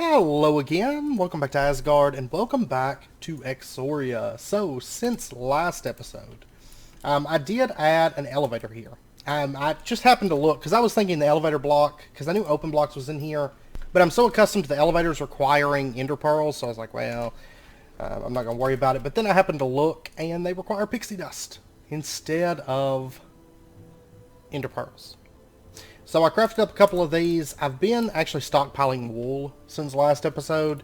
Hello again, welcome back to Asgard, and welcome back to Exoria. So, since last episode, I did add an elevator here. I just happened to look, because I was thinking the elevator block, because I knew open blocks was in here, but I'm so accustomed to the elevators requiring ender pearls, so I was like, well, I'm not going to worry about it. But then I happened to look, and they require pixie dust instead of ender pearls. So I crafted up a couple of these. I've been actually stockpiling wool since last episode,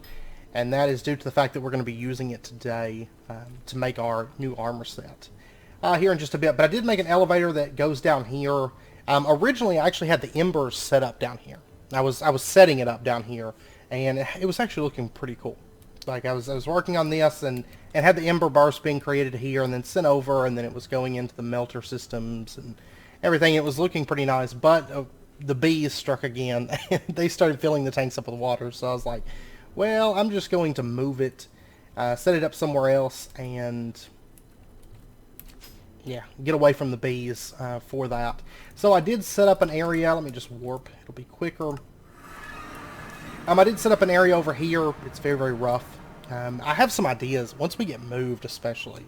and that is due to the fact that we're going to be using it today to make our new armor set here in just a bit. But I did make an elevator that goes down here. Originally, I actually had the embers set up down here. I was setting it up down here, and it was actually looking pretty cool. Like I was working on this and had the ember burst being created here and then sent over, and then it was going into the melter systems and everything. It was looking pretty nice, but the bees struck again, and they started filling the tanks up with water, so I was like, well, I'm just going to move it, set it up somewhere else, and yeah, get away from the bees for that. So I did set up an area. Let me just warp. It'll be quicker. I did set up an area over here. It's very, very rough. I have some ideas, once we get moved especially,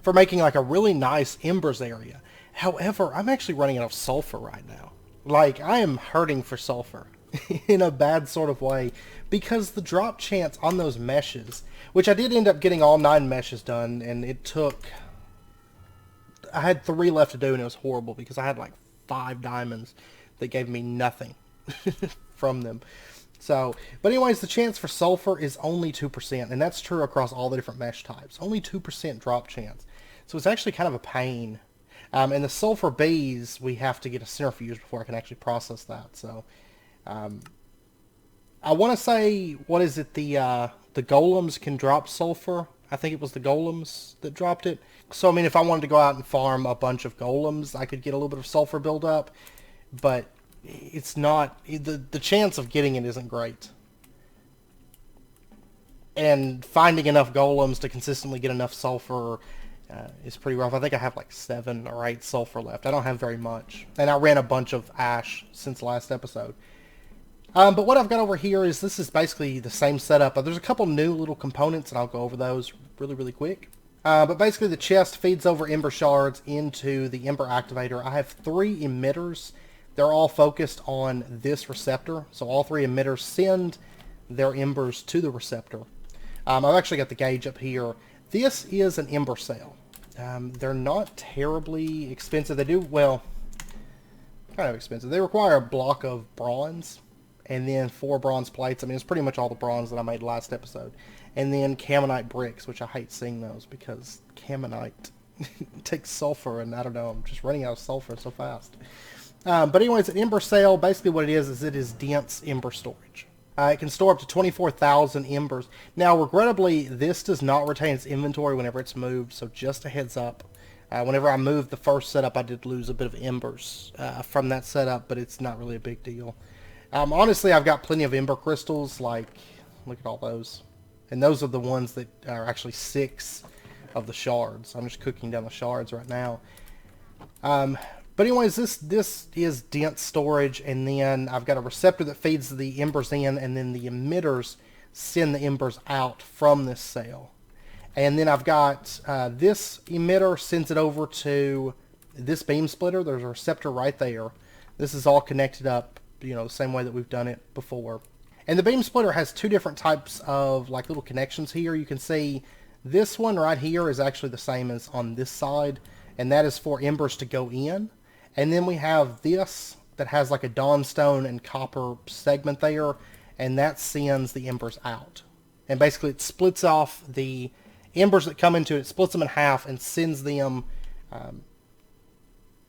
for making like a really nice embers area. However, I'm actually running out of sulfur right now. Like, I am hurting for sulfur in a bad sort of way, because the drop chance on those meshes, which I did end up getting all 9 meshes done, and it took, I had 3 left to do, and it was horrible because I had like 5 diamonds that gave me nothing from them. So, but anyways, the chance for sulfur is only 2%, and that's true across all the different mesh types. Only 2% drop chance. So it's actually kind of a pain. And the sulfur bees, we have to get a centrifuge before I can actually process that. So, I want to say, what is it? The golems can drop sulfur. I think it was the golems that dropped it. So, I mean, if I wanted to go out and farm a bunch of golems, I could get a little bit of sulfur buildup. But it's not, the chance of getting it isn't great. And finding enough golems to consistently get enough sulfur is pretty rough. I think I have like 7 or 8 sulfur left. I don't have very much. And I ran a bunch of ash since last episode. But what I've got over here is, this is basically the same setup. There's a couple new little components, and I'll go over those really, really quick. But basically the chest feeds over ember shards into the ember activator. I have 3 emitters. They're all focused on this receptor. So all 3 emitters send their embers to the receptor. I've actually got the gauge up here. This is an ember cell. They're not terribly expensive. They do, well, kind of expensive. They require a block of bronze and then 4 bronze plates. I mean, it's pretty much all the bronze that I made last episode. And then Camonite bricks, which I hate seeing those because Camonite takes sulfur, and I don't know, I'm just running out of sulfur so fast. But anyways, an ember cell, basically what it is it is dense ember storage. It can store up to 24,000 embers. Now, regrettably, this does not retain its inventory whenever it's moved, so just a heads up. Whenever I moved the first setup, I did lose a bit of embers from that setup, but it's not really a big deal. Honestly, I've got plenty of ember crystals, like, look at all those. And those are the ones that are actually 6 of the shards. I'm just cooking down the shards right now. But anyways, this is dense storage, and then I've got a receptor that feeds the embers in, and then the emitters send the embers out from this cell. And then I've got this emitter sends it over to this beam splitter. There's a receptor right there. This is all connected up, you know, the same way that we've done it before. And the beam splitter has 2 different types of like little connections here. You can see this one right here is actually the same as on this side, and that is for embers to go in. And then we have this that has like a dawnstone and copper segment there, and that sends the embers out. And basically it splits off the embers that come into it, splits them in half, and sends them,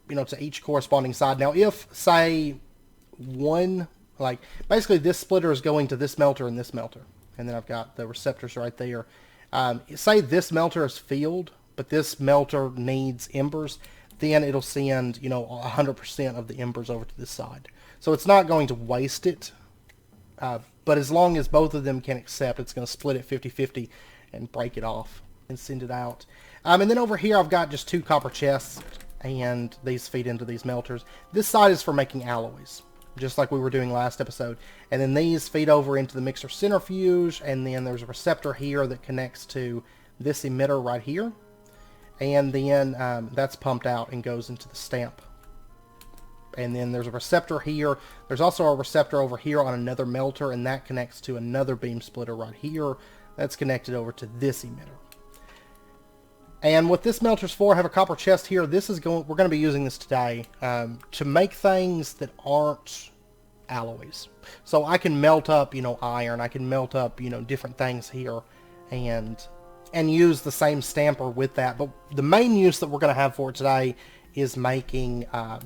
you know, to each corresponding side. Now, if, say, one, like, basically this splitter is going to this melter and this melter, and then I've got the receptors right there. Say this melter is filled, but this melter needs embers, then it'll send, you know, 100% of the embers over to this side. So it's not going to waste it, but as long as both of them can accept, it's going to split it 50-50 and break it off and send it out. And then over here I've got just 2 copper chests, and these feed into these melters. This side is for making alloys. just like we were doing last episode. And then these feed over into the mixer centrifuge, and then there's a receptor here that connects to this emitter right here. And then that's pumped out and goes into the stamp. And then there's a receptor here. There's also a receptor over here on another melter, and that connects to another beam splitter right here. That's connected over to this emitter. And what this melter's for, I have a copper chest here. This is we're going to be using this today to make things that aren't alloys. So I can melt up, iron. I can melt up, different things here, and use the same stamper with that. But the main use that we're going to have for it today is making what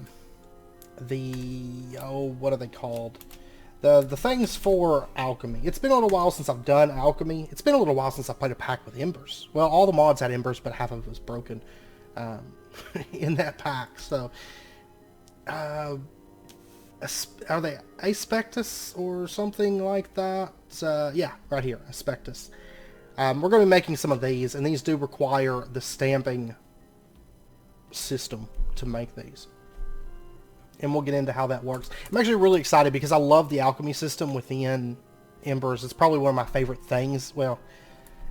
are they called? The things for alchemy. It's been a little while since I've done alchemy. It's been a little while since I played a pack with embers. Well, all the mods had embers, but half of it was broken in that pack. So, are they aspectus or something like that? Yeah, right here, aspectus. We're going to be making some of these, and these do require the stamping system to make these. And we'll get into how that works. I'm actually really excited because I love the alchemy system within Embers. It's probably one of my favorite things. Well,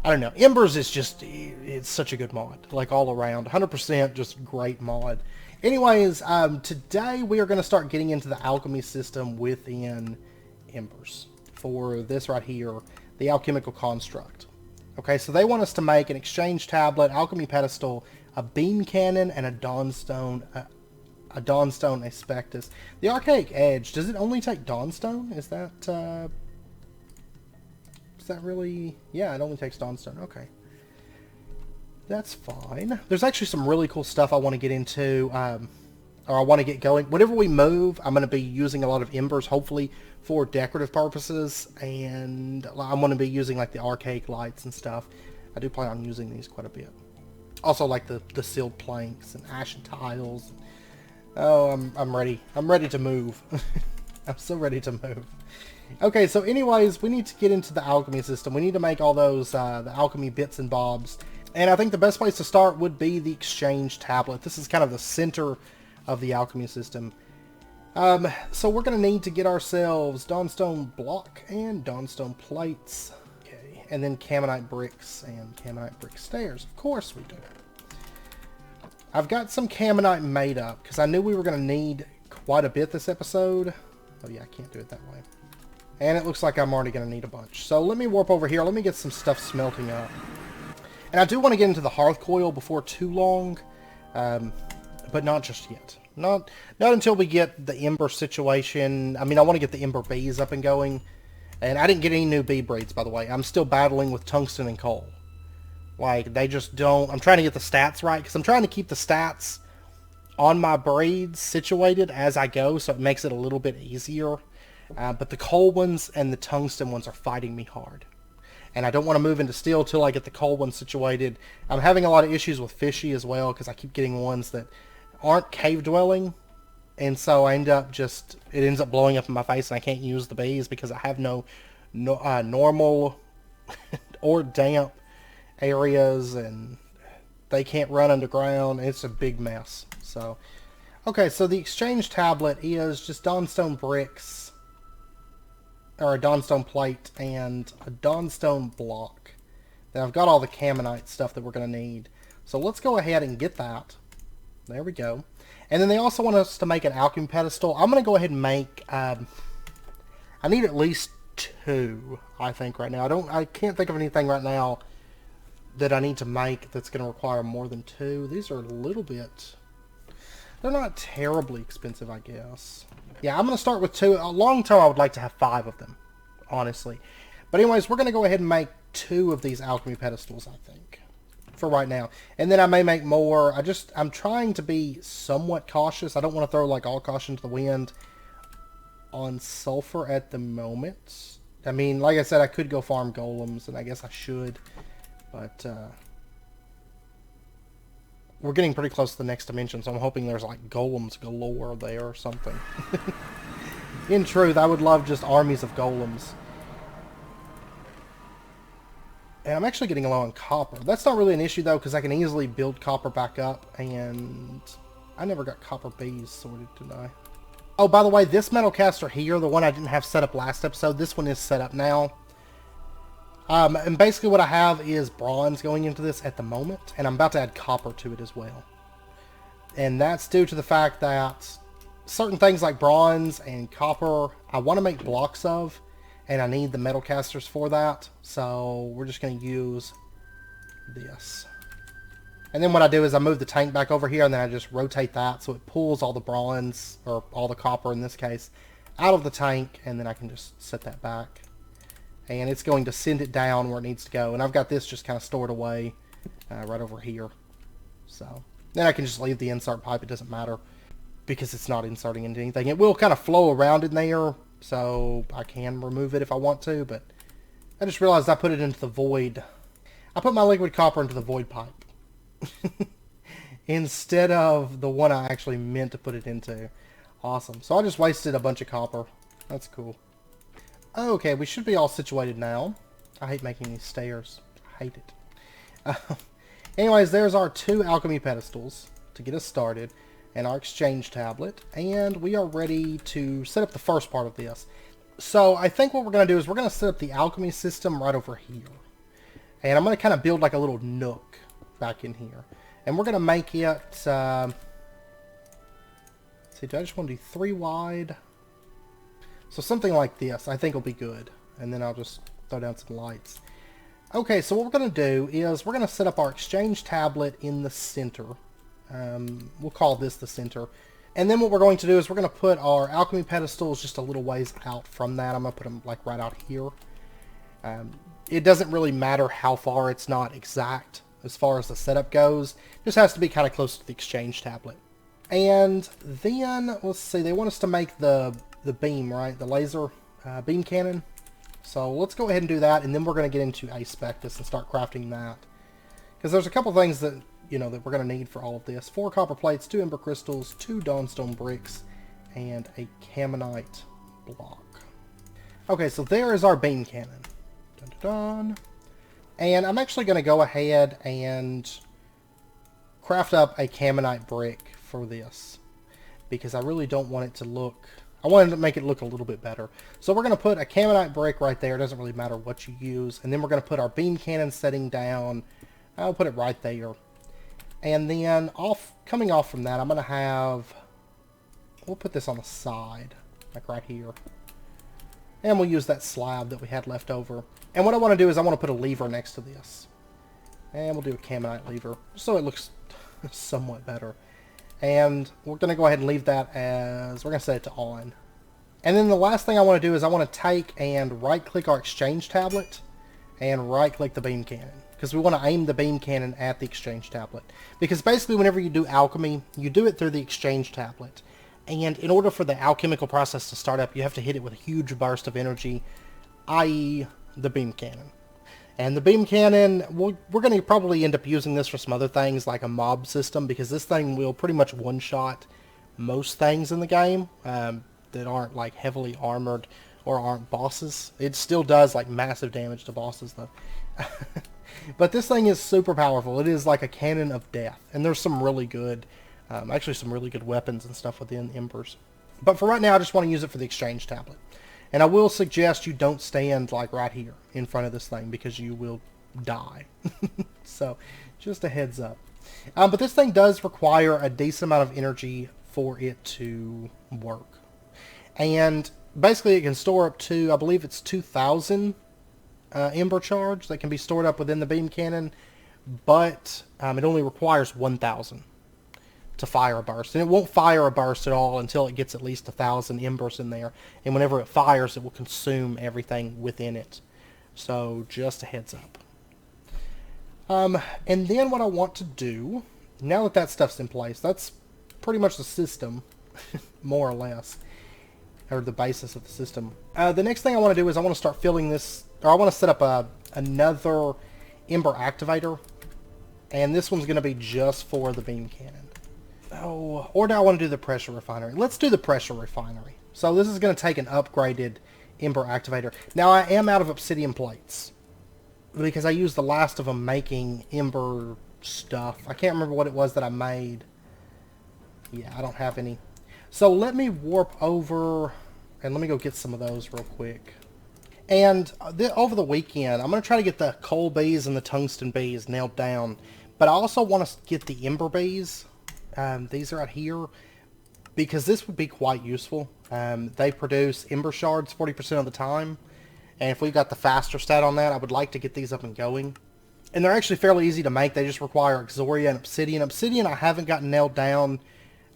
I don't know. Embers is just, it's such a good mod. Like all around. 100% just great mod. Anyways, today we are going to start getting into the alchemy system within Embers. For this right here, the alchemical construct. Okay, so they want us to make an exchange tablet, alchemy pedestal, a beam cannon, and a dawnstone aspectus. The archaic edge, does it only take dawnstone? Is that really... Yeah, it only takes dawnstone. Okay. That's fine. There's actually some really cool stuff I want to get into, or I want to get going. Whenever we move, I'm going to be using a lot of embers, hopefully for decorative purposes, and I'm going to be using like the archaic lights and stuff. I do plan on using these quite a bit. Also like the sealed planks and ashen tiles. Oh, I'm ready. I'm ready to move. I'm so ready to move. Okay, so anyways, we need to get into the alchemy system. We need to make all those the alchemy bits and bobs. And I think the best place to start would be the exchange tablet. This is kind of the center of the alchemy system. So we're going to need to get ourselves dawnstone block and dawnstone plates. Okay, and then camonite bricks and camonite brick stairs. Of course we do. I've got some camonite made up because I knew we were going to need quite a bit this episode. Oh yeah, I can't do it that way. And it looks like I'm already going to need a bunch. So let me warp over here. Let me get some stuff smelting up. And I do want to get into the hearth coil before too long, but not just yet. Not until we get the ember situation. I mean, I want to get the ember bees up and going. And I didn't get any new bee breeds, by the way. I'm still battling with tungsten and coal. Like, they just don't... I'm trying to get the stats right, because I'm trying to keep the stats on my breeds situated as I go, so it makes it a little bit easier. But the coal ones and the tungsten ones are fighting me hard. And I don't want to move into steel till I get the coal ones situated. I'm having a lot of issues with fishy as well, because I keep getting ones that aren't cave dwelling. And so I end up just... It ends up blowing up in my face, and I can't use the bees because I have no normal or damp areas, and they can't run underground. It's a big mess. So, okay, so the exchange tablet is just dawnstone bricks, or a dawnstone plate, and a dawnstone block. Then I've got all the camonite stuff that we're going to need. So let's go ahead and get that. There we go. And then they also want us to make an alchemy pedestal. I'm going to go ahead and make, I need at least 2, I think, right now. I can't think of anything right now that I need to make that's going to require more than 2. These are a little bit... They're not terribly expensive, I guess. Yeah, I'm going to start with 2. Long term, I would like to have 5 of them, honestly. But anyways, we're going to go ahead and make 2 of these alchemy pedestals, I think, for right now. And then I may make more. I'm trying to be somewhat cautious. I don't want to throw like all caution to the wind on sulfur at the moment. I mean, like I said, I could go farm golems, and I guess I should. But, we're getting pretty close to the next dimension, so I'm hoping there's, like, golems galore there or something. In truth, I would love just armies of golems. And I'm actually getting low on copper. That's not really an issue, though, because I can easily build copper back up, and I never got copper bees sorted, did I? Oh, by the way, this metal caster here, the one I didn't have set up last episode, this one is set up now. And basically what I have is bronze going into this at the moment, and I'm about to add copper to it as well. And that's due to the fact that certain things like bronze and copper, I want to make blocks of, and I need the metal casters for that. So we're just going to use this. And then what I do is I move the tank back over here, and then I just rotate that so it pulls all the bronze, or all the copper in this case, out of the tank, and then I can just set that back. And it's going to send it down where it needs to go. And I've got this just kind of stored away right over here. So then I can just leave the insert pipe. It doesn't matter because it's not inserting into anything. It will kind of flow around in there, so I can remove it if I want to. But I just realized I put it into the void. I put my liquid copper into the void pipe instead of the one I actually meant to put it into. Awesome. So I just wasted a bunch of copper. That's cool. Okay, we should be all situated now. I hate making these stairs. I hate it. Anyways, there's our 2 alchemy pedestals to get us started, and our exchange tablet, and we are ready to set up the first part of this. So I think what we're going to do is we're going to set up the alchemy system right over here. And I'm going to kind of build like a little nook back in here. And we're going to make it, let's see, do I just want to do 3 wide? So something like this, I think will be good. And then I'll just throw down some lights. Okay, so what we're going to do is we're going to set up our exchange tablet in the center. We'll call this the center. And then what we're going to do is we're going to put our alchemy pedestals just a little ways out from that. I'm going to put them like right out here. It doesn't really matter how far, it's not exact as far as the setup goes. It just has to be kind of close to the exchange tablet. And then, let's see, they want us to make the beam, right? The laser beam cannon. So let's go ahead and do that, and then we're going to get into Aspectus and start crafting that. Because there's a couple things that, that we're going to need for all of this. 4 copper plates, 2 ember crystals, 2 dawnstone bricks, and a caminite block. Okay, so there is our beam cannon. Dun, dun, dun. And I'm actually going to go ahead and craft up a caminite brick for this. Because I really don't want it to look... I wanted to make it look a little bit better. So we're going to put a caminite brick right there. It doesn't really matter what you use. And then we're going to put our beam cannon setting down. I'll put it right there. And then coming off from that, I'm going to have... We'll put this on the side. Like right here. And we'll use that slab that we had left over. And what I want to do is I want to put a lever next to this. And we'll do a caminite lever. So it looks somewhat better. And we're going to go ahead and leave that as, we're going to set it to on. And then the last thing I want to do is I want to take and right-click our exchange tablet and right-click the beam cannon. Because we want to aim the beam cannon at the exchange tablet. Because basically whenever you do alchemy, you do it through the exchange tablet. And in order for the alchemical process to start up, you have to hit it with a huge burst of energy, i.e. the beam cannon. And the beam cannon, we're going to probably end up using this for some other things like a mob system, because this thing will pretty much one-shot most things in the game that aren't like heavily armored or aren't bosses. It still does like massive damage to bosses though. But this thing is super powerful. It is like a cannon of death. And there's some really good, actually some really good weapons and stuff within Embers. But for right now, I just want to use it for the exchange tablet. And I will suggest you don't stand like right here in front of this thing because you will die. So, just a heads up. But this thing does require a decent amount of energy for it to work. And basically it can store up to, I believe it's 2,000 ember charge that can be stored up within the beam cannon. But it only requires 1,000 to fire a burst. And it won't fire a burst at all until it gets at least 1,000 embers in there. And whenever it fires, it will consume everything within it. So just a heads up. And then what I want to do, now that that stuff's in place, that's pretty much the system, more or less, or the basis of the system. The next thing I want to do is I want to start filling this, or I want to set up another ember activator. And this one's going to be just for the beam cannon. Oh, or do I want to do the pressure refinery? Let's do the pressure refinery. So this is going to take an upgraded ember activator. Now I am out of obsidian plates because I used the last of them making ember stuff. I can't remember what it was that I made. Yeah, I don't have any. So let me warp over, and let me go get some of those real quick. And over the weekend, I'm going to try to get the coal bees and the tungsten bees nailed down. But I also want to get the ember bees. These are out here, because this would be quite useful. They produce ember shards 40% of the time. And if we've got the faster stat on that, I would like to get these up and going. And they're actually fairly easy to make. They just require Exoria and Obsidian. Obsidian I haven't gotten nailed down.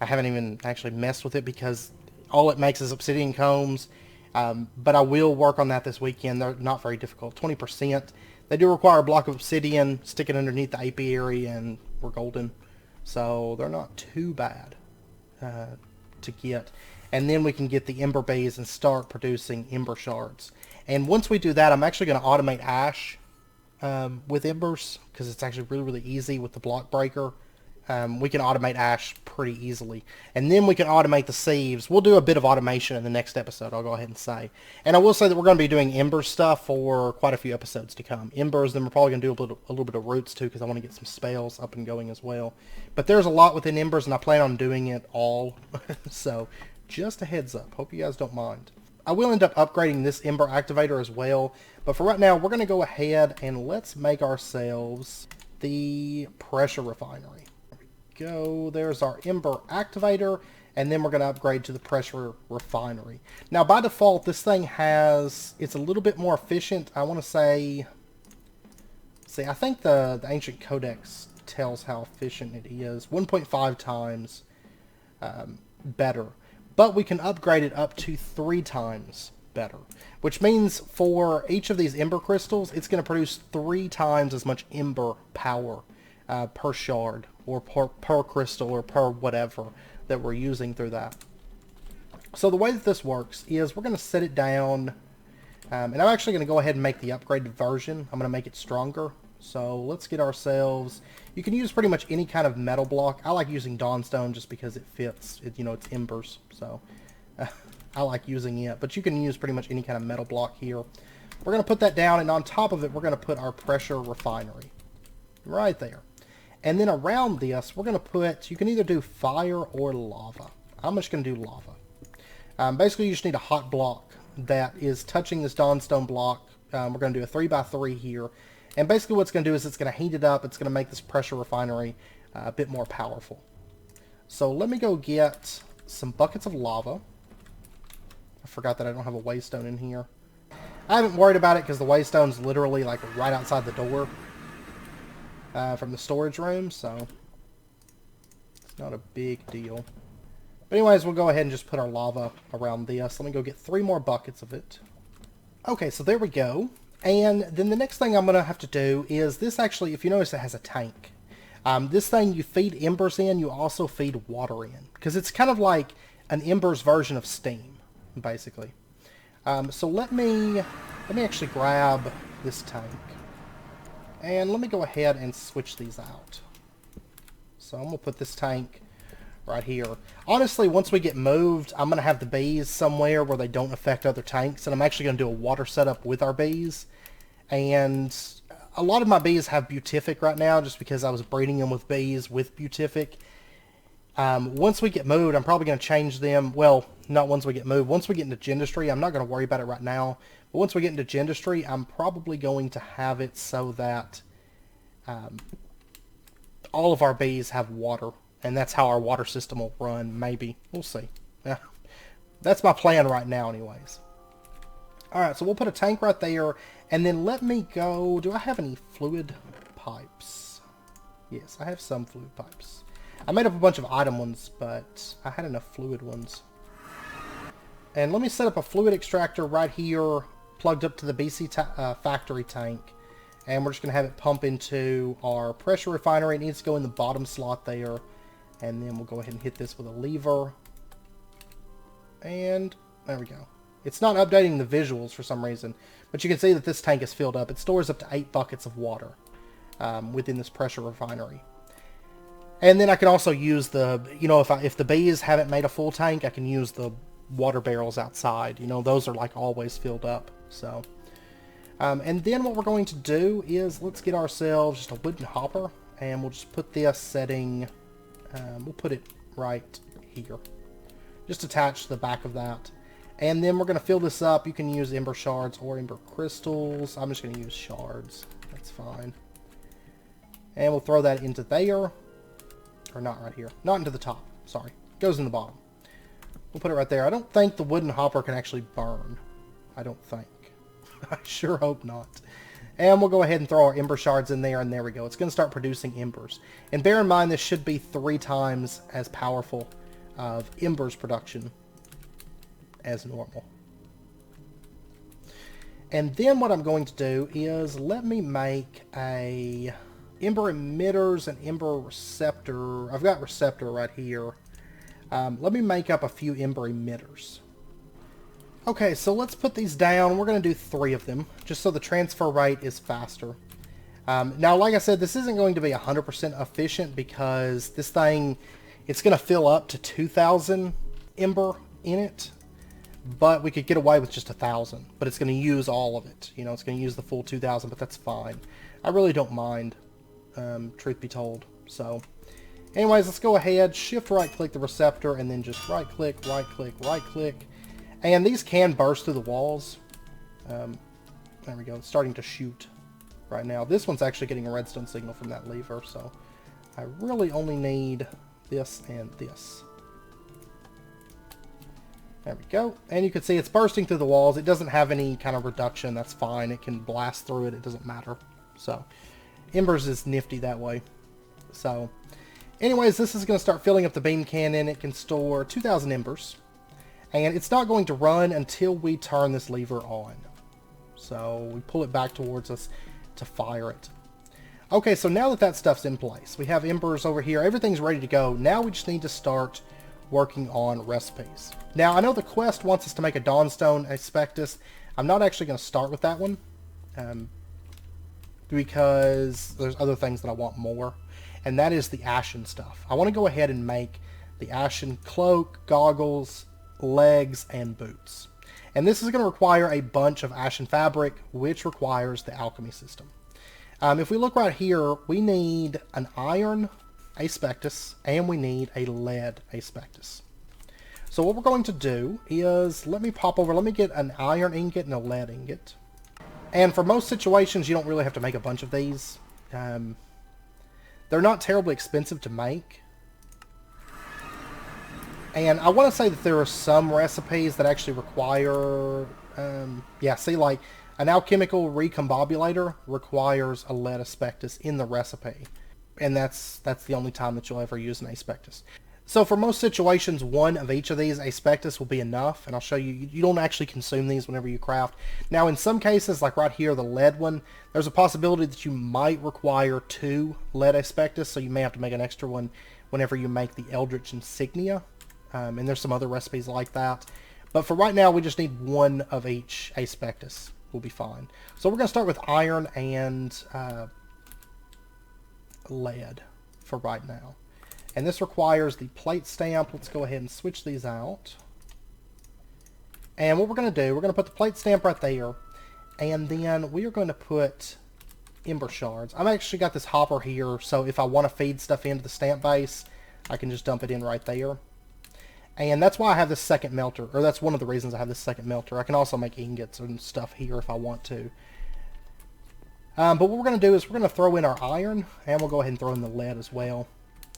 I haven't even actually messed with it because all it makes is Obsidian combs. But I will work on that this weekend. They're not very difficult. 20%. They do require a block of Obsidian, stick it underneath the apiary, and we're golden. So they're not too bad to get. And then we can get the Ember Bees and start producing Ember Shards. And once we do that, I'm actually going to automate Ash with Embers, because it's actually really, really easy with the Block Breaker. We can automate Ash pretty easily. And then we can automate the Sieves. We'll do a bit of automation in the next episode, I'll go ahead and say. And I will say that we're going to be doing Ember stuff for quite a few episodes to come. Embers, then we're probably going to do a little bit of Roots too, because I want to get some spells up and going as well. But there's a lot within Embers, and I plan on doing it all. So, just a heads up. Hope you guys don't mind. I will end up upgrading this Ember Activator as well. But for right now, we're going to go ahead and let's make ourselves the Pressure Refinery. Go. There's our Ember Activator, and then we're going to upgrade to the Pressure Refinery. Now, by default, this thing it's a little bit more efficient. I want to say, I think the Ancient Codex tells how efficient it is. 1.5 times better. But we can upgrade it up to 3 times better, which means for each of these Ember Crystals, it's going to produce 3 times as much Ember power per shard, or per crystal, or per whatever that we're using through that. So the way that this works is we're going to set it down, and I'm actually going to go ahead and make the upgraded version. I'm going to make it stronger. So let's get ourselves, you can use pretty much any kind of metal block. I like using Dawnstone just because it fits, it's embers, so I like using it. But you can use pretty much any kind of metal block here. We're going to put that down, and on top of it, we're going to put our Pressure Refinery right there. And then around this, we're going to put, you can either do fire or lava. I'm just going to do lava. Basically, you just need a hot block that is touching this Dawnstone block. We're going to do a 3x3 here. And basically what it's going to do is it's going to heat it up. It's going to make this Pressure Refinery a bit more powerful. So let me go get some buckets of lava. I forgot that I don't have a waystone in here. I haven't worried about it because the waystone's literally like right outside the door from the storage room, so it's not a big deal. But anyways, we'll go ahead and just put our lava around this. Let me go get 3 more buckets of it. Okay, so there we go. And then the next thing I'm going to have to do is this actually, if you notice, it has a tank. This thing, you feed embers in, you also feed water in. Because it's kind of like an embers version of steam, basically. So let me actually grab this tank. And let me go ahead and switch these out. So I'm going to put this tank right here. Honestly, once we get moved, I'm going to have the bees somewhere where they don't affect other tanks. And I'm actually going to do a water setup with our bees. And a lot of my bees have Beatific right now just because I was breeding them with bees with Beatific. Once we get moved, I'm probably going to change them. Well, not once we get moved. Once we get into Gendustry, I'm not going to worry about it right now. But once we get into Gendustry, I'm probably going to have it so that all of our bees have water. And that's how our water system will run, maybe. We'll see. Yeah. That's my plan right now, anyways. Alright, so we'll put a tank right there. And then let me go... Do I have any fluid pipes? Yes, I have some fluid pipes. I made up a bunch of item ones, but I had enough fluid ones. And let me set up a fluid extractor right here, plugged up to the BC factory tank. And we're just going to have it pump into our Pressure Refinery. It needs to go in the bottom slot there. And then we'll go ahead and hit this with a lever. And there we go. It's not updating the visuals for some reason. But you can see that this tank is filled up. It stores up to 8 buckets of water within this Pressure Refinery. And then I can also use the, if the bees haven't made a full tank, I can use the water barrels outside. Those are like always filled up. So, and then what we're going to do is let's get ourselves just a wooden hopper. And we'll just put this setting... we'll put it right here. Just attach the back of that. And then we're going to fill this up. You can use ember shards or ember crystals. I'm just going to use shards. That's fine. And we'll throw that into there. Or not right here. Not into the top. Sorry. Goes in the bottom. We'll put it right there. I don't think the wooden hopper can actually burn. I don't think. I sure hope not. And we'll go ahead and throw our ember shards in there, and there we go. It's going to start producing embers. And bear in mind, this should be 3 times as powerful of embers production as normal. And then what I'm going to do is let me make a ember emitters and ember receptor. I've got receptor right here. Let me make up a few ember emitters. Okay, so let's put these down. We're going to do 3 of them, just so the transfer rate is faster. Now, like I said, this isn't going to be 100% efficient because this thing, it's going to fill up to 2,000 ember in it, but we could get away with just 1,000. But it's going to use all of it. You know, it's going to use the full 2,000, but that's fine. I really don't mind, truth be told. So, anyways, let's go ahead, shift right-click the receptor, and then just right-click, right-click, right-click. And these can burst through the walls. There we go. It's starting to shoot right now. This one's actually getting a redstone signal from that lever, so I really only need this and this. There we go. And you can see it's bursting through the walls. It doesn't have any kind of reduction. That's fine. It can blast through it. It doesn't matter. So, embers is nifty that way. So, anyways, this is going to start filling up the beam cannon. It can store 2,000 embers. And it's not going to run until we turn this lever on. So we pull it back towards us to fire it. Okay, so now that that stuff's in place, we have embers over here. Everything's ready to go. Now we just need to start working on recipes. Now, I know the quest wants us to make a Dawnstone Aspectus. I'm not actually going to start with that one. Because there's other things that I want more. And that is the Ashen stuff. I want to go ahead and make the Ashen cloak, goggles, legs, and boots. And this is going to require a bunch of ashen fabric, which requires the alchemy system. If we look right here, we need an iron aspectus, and we need a lead aspectus. So what we're going to do is, let me get an iron ingot and a lead ingot. And for most situations, you don't really have to make a bunch of these. They're not terribly expensive to make. And I want to say that there are some recipes that actually require, yeah, see, like, an alchemical recombobulator requires a lead aspectus in the recipe. And that's the only time that you'll ever use an aspectus. So for most situations, one of each of these aspectus will be enough. And I'll show you, you don't actually consume these whenever you craft. Now, in some cases, like right here, the lead one, there's a possibility that you might require 2 lead aspectus. So you may have to make an extra one whenever you make the Eldritch Insignia. And there's some other recipes like that. But for right now, we just need 1 of each aspectus. We'll be fine. So we're going to start with iron and lead for right now. And this requires the plate stamp. Let's go ahead and switch these out. And what we're going to do, we're going to put the plate stamp right there. And then we are going to put ember shards. I've actually got this hopper here, so if I want to feed stuff into the stamp base, I can just dump it in right there. And that's why I have this second melter, or that's one of the reasons I have this second melter. I can also make ingots and stuff here if I want to. But what we're going to do is we're going to throw in our iron, and we'll go ahead and throw in the lead as well.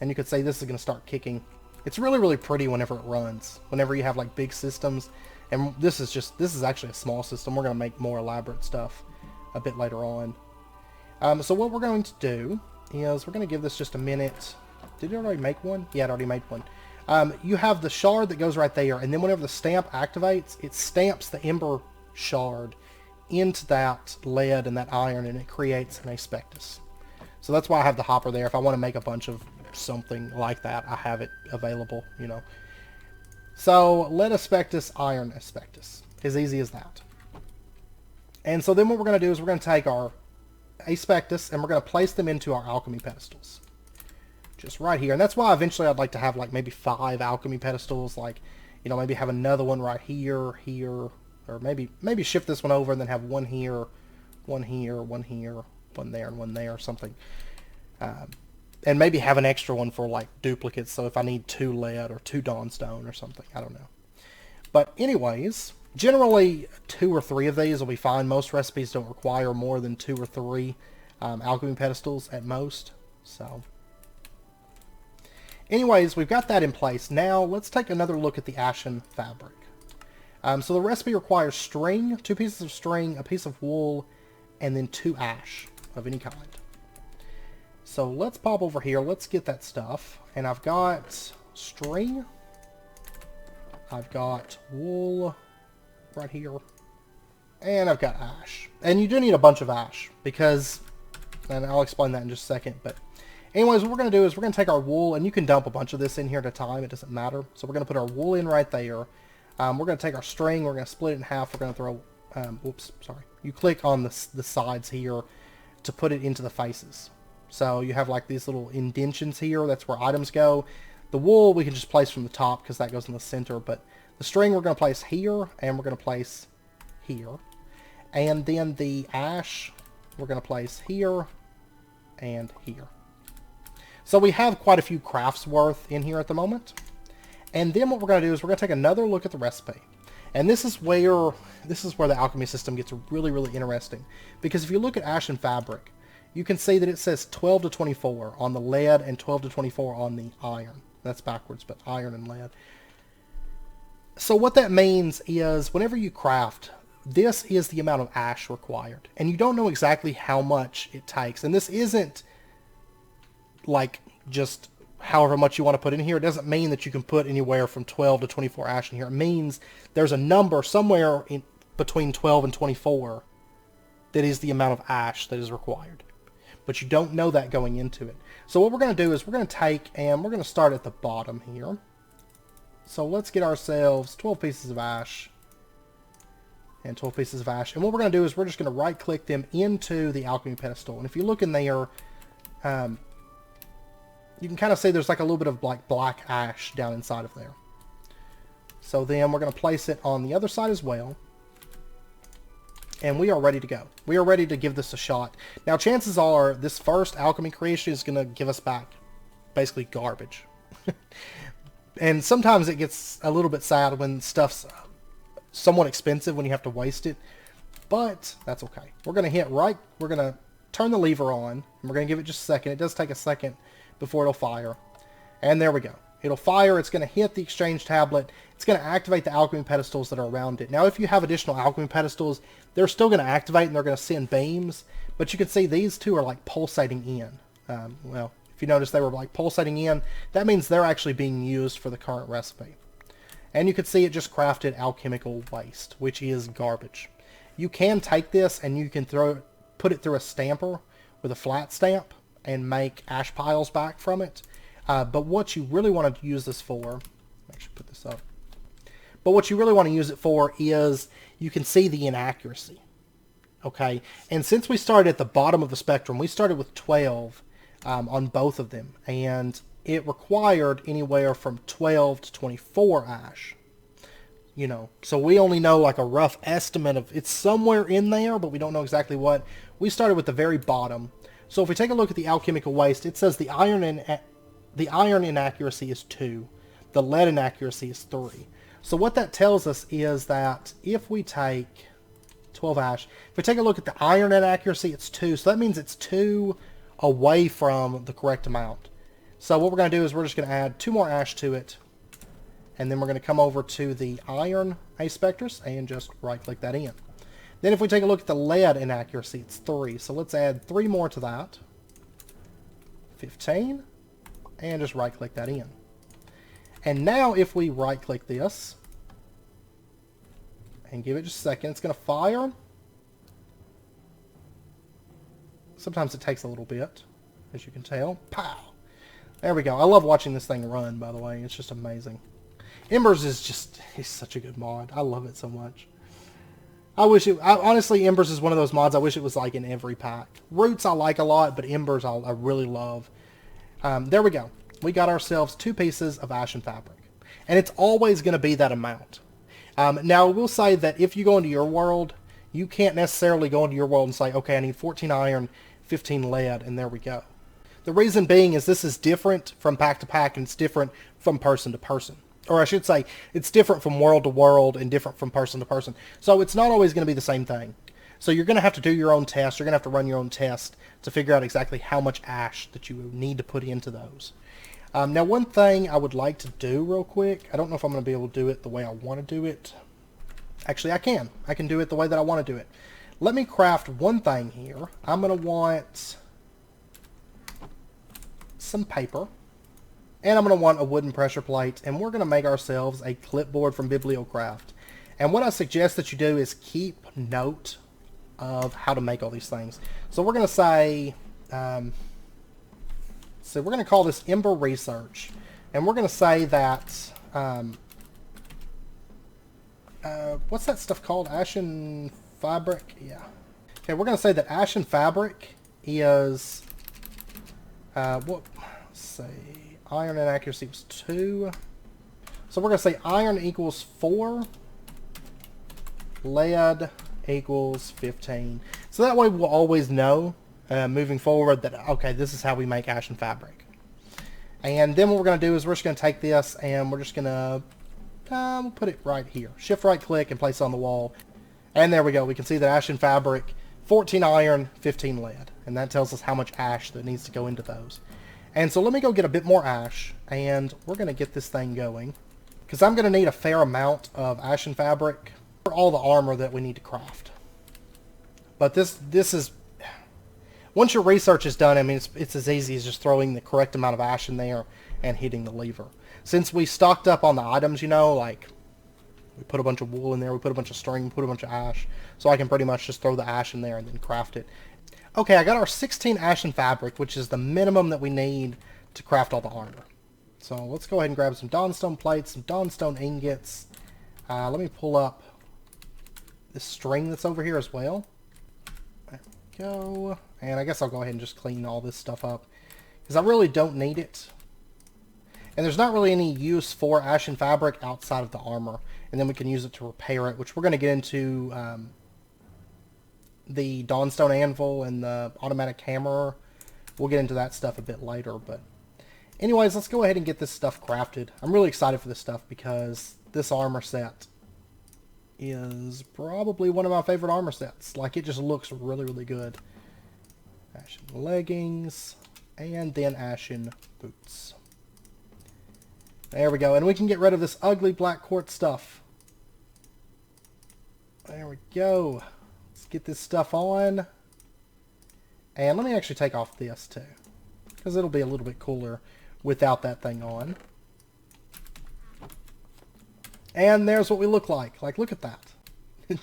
And you could say this is going to start kicking. It's really, really pretty whenever it runs, whenever you have like big systems. And this is actually a small system. We're going to make more elaborate stuff a bit later on. So what we're going to do is we're going to give this just a minute. Did it already make one? Yeah, it already made one. You have the shard that goes right there, and then whenever the stamp activates, it stamps the ember shard into that lead and that iron, and it creates an aspectus. So that's why I have the hopper there. If I want to make a bunch of something like that, I have it available, you know. So lead aspectus, iron aspectus. As easy as that. And so then what we're going to do is we're going to take our aspectus, and we're going to place them into our alchemy pedestals. Just right here. And that's why eventually I'd like to have like maybe 5 alchemy pedestals, like, you know, maybe have another one right here, here, or maybe shift this one over and then have one here, one here, one here, one there, and one there, or something. And maybe have an extra one for like duplicates, so if I need 2 lead or 2 dawnstone or something, I don't know. But anyways, generally 2 or 3 of these will be fine. Most recipes don't require more than 2 or 3 alchemy pedestals at most. So anyways, we've got that in place. Now let's take another look at the ashen fabric. So the recipe requires string, 2 pieces of string, a piece of wool, and then 2 ash of any kind. So let's pop over here. Let's get that stuff. And I've got string. I've got wool right here. And I've got ash. And you do need a bunch of ash because, and I'll explain that in just a second. But anyways, what we're going to do is we're going to take our wool, and you can dump a bunch of this in here at a time. It doesn't matter. So we're going to put our wool in right there. We're going to take our string. We're going to split it in half. We're going to throw, whoops, sorry. You click on the sides here to put it into the faces. So you have like these little indentions here. That's where items go. The wool we can just place from the top because that goes in the center. But the string we're going to place here, and we're going to place here. And then the ash we're going to place here and here. So we have quite a few crafts worth in here at the moment. And then what we're going to do is we're going to take another look at the recipe. And this is where the alchemy system gets really, really interesting. Because if you look at ashen fabric, you can see that it says 12 to 24 on the lead and 12 to 24 on the iron. That's backwards, but iron and lead. So what that means is whenever you craft, this is the amount of ash required. And you don't know exactly how much it takes. And this isn't like just however much you want to put in here. It doesn't mean that you can put anywhere from 12 to 24 ash in here. It means there's a number somewhere in between 12 and 24 that is the amount of ash that is required. But you don't know that going into it. So what we're going to do is we're going to take and we're going to start at the bottom here. So let's get ourselves 12 pieces of ash and 12 pieces of ash. And what we're going to do is we're just going to right click them into the alchemy pedestal. And if you look in there, you can kind of see there's like a little bit of like black ash down inside of there. So then we're going to place it on the other side as well. And we are ready to go. We are ready to give this a shot. Now chances are this first alchemy creation is going to give us back basically garbage. And sometimes it gets a little bit sad when stuff's somewhat expensive when you have to waste it. But that's okay. We're going to hit right. We're going to turn the lever on. And we're going to give it just a second. It does take a second before it'll fire. And there we go. It'll fire. It's going to hit the exchange tablet. It's going to activate the alchemy pedestals that are around it. Now, if you have additional alchemy pedestals, they're still going to activate and they're going to send beams. But you can see these two are like pulsating in. Well, if you notice they were like pulsating in, that means they're actually being used for the current recipe. And you can see it just crafted alchemical waste, which is garbage. You can take this and you can put it through a stamper with a flat stamp and make ash piles back from it. But what you really want to use this for, actually put this up. But what you really want to use it for is you can see the inaccuracy. Okay, and since we started at the bottom of the spectrum, we started with 12 on both of them, and it required anywhere from 12 to 24 ash. You know, so we only know like a rough estimate of it's somewhere in there, but we don't know exactly what. We started with the very bottom. So if we take a look at the alchemical waste, it says the iron inaccuracy is 2, the lead inaccuracy is 3. So what that tells us is that if we take 12 ash, if we take a look at the iron inaccuracy, it's 2. So that means it's 2 away from the correct amount. So what we're going to do is we're just going to add 2 more ash to it. And then we're going to come over to the iron aspectus and just right click that in. Then if we take a look at the lead inaccuracy, it's 3. So let's add 3 more to that. 15. And just right click that in. And now if we right click this and give it just a second, it's going to fire. Sometimes it takes a little bit, as you can tell. Pow! There we go. I love watching this thing run, by the way. It's just amazing. Embers is just, it's such a good mod. I love it so much. Honestly, Embers is one of those mods I wish it was like in every pack. Roots I like a lot, but Embers I really love. There we go. We got ourselves 2 pieces of ashen fabric. And it's always going to be that amount. Now, we'll say that if you go into your world, you can't necessarily go into your world and say, okay, I need 14 iron, 15 lead, and there we go. The reason being is this is different from pack to pack, and it's different from person to person. Or I should say, it's different from world to world and different from person to person. So it's not always going to be the same thing. So you're going to have to do your own test. You're going to have to run your own test to figure out exactly how much ash that you need to put into those. Now, one thing I would like to do real quick, I don't know if I'm going to be able to do it the way I want to do it. Actually, I can. I can do it the way that I want to do it. Let me craft one thing here. I'm going to want some paper. And I'm going to want a wooden pressure plate. And we're going to make ourselves a clipboard from Bibliocraft. And what I suggest that you do is keep note of how to make all these things. So we're going to say... So we're going to call this Ember Research, and we're going to say that, what's that stuff called? Ashen Fabric? Yeah. Okay, we're going to say that Ashen Fabric is, let's see, iron inaccuracy was 2. So we're going to say iron equals 4, lead equals 15. So that way we'll always know moving forward that, okay, this is how we make ashen fabric. And then what we're going to do is we're just going to take this and we're just going to we'll put it right here. Shift right click and place it on the wall. And there we go. We can see that ashen fabric, 14 iron, 15 lead. And that tells us how much ash that needs to go into those. And so let me go get a bit more ash and we're going to get this thing going. Because I'm going to need a fair amount of ashen fabric for all the armor that we need to craft. But this is... Once your research is done, I mean, it's as easy as just throwing the correct amount of ash in there and hitting the lever. Since we stocked up on the items, you know, like we put a bunch of wool in there, we put a bunch of string, we put a bunch of ash, so I can pretty much just throw the ash in there and then craft it. Okay, I got our 16 ashen fabric, which is the minimum that we need to craft all the armor. So let's go ahead and grab some dawnstone plates, some dawnstone ingots. Let me pull up this string that's over here as well. There we go. And I guess I'll go ahead and just clean all this stuff up, because I really don't need it. And there's not really any use for ashen fabric outside of the armor. And then we can use it to repair it, which we're going to get into the Dawnstone Anvil and the automatic hammer. We'll get into that stuff a bit later. But anyways, let's go ahead and get this stuff crafted. I'm really excited for this stuff because this armor set is probably one of my favorite armor sets. Like, it just looks really, really good. Ashen leggings, and then ashen boots. There we go, and we can get rid of this ugly black quartz stuff. There we go. Let's get this stuff on. And let me actually take off this too, because it'll be a little bit cooler without that thing on. And there's what we look like. Like, look at that.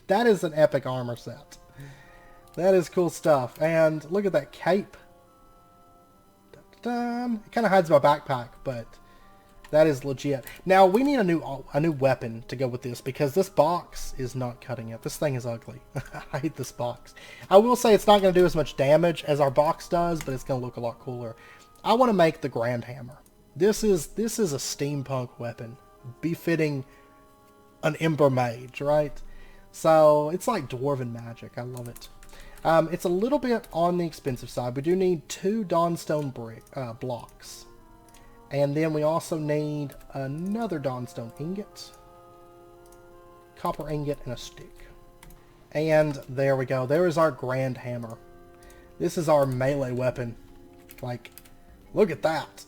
That is an epic armor set. That is cool stuff. And look at that cape. Dun-dun. It kind of hides my backpack, but that is legit. Now, we need a new weapon to go with this, because this box is not cutting it. This thing is ugly. I hate this box. I will say it's not going to do as much damage as our box does, but it's going to look a lot cooler. I want to make the Grand Hammer. This is a steampunk weapon, befitting an Ember Mage, right? So, it's like Dwarven magic. I love it. It's a little bit on the expensive side. We do need 2 Dawnstone blocks. And then we also need another Dawnstone ingot, copper ingot, and a stick. And there we go. There is our Grand Hammer. This is our melee weapon. Like, look at that.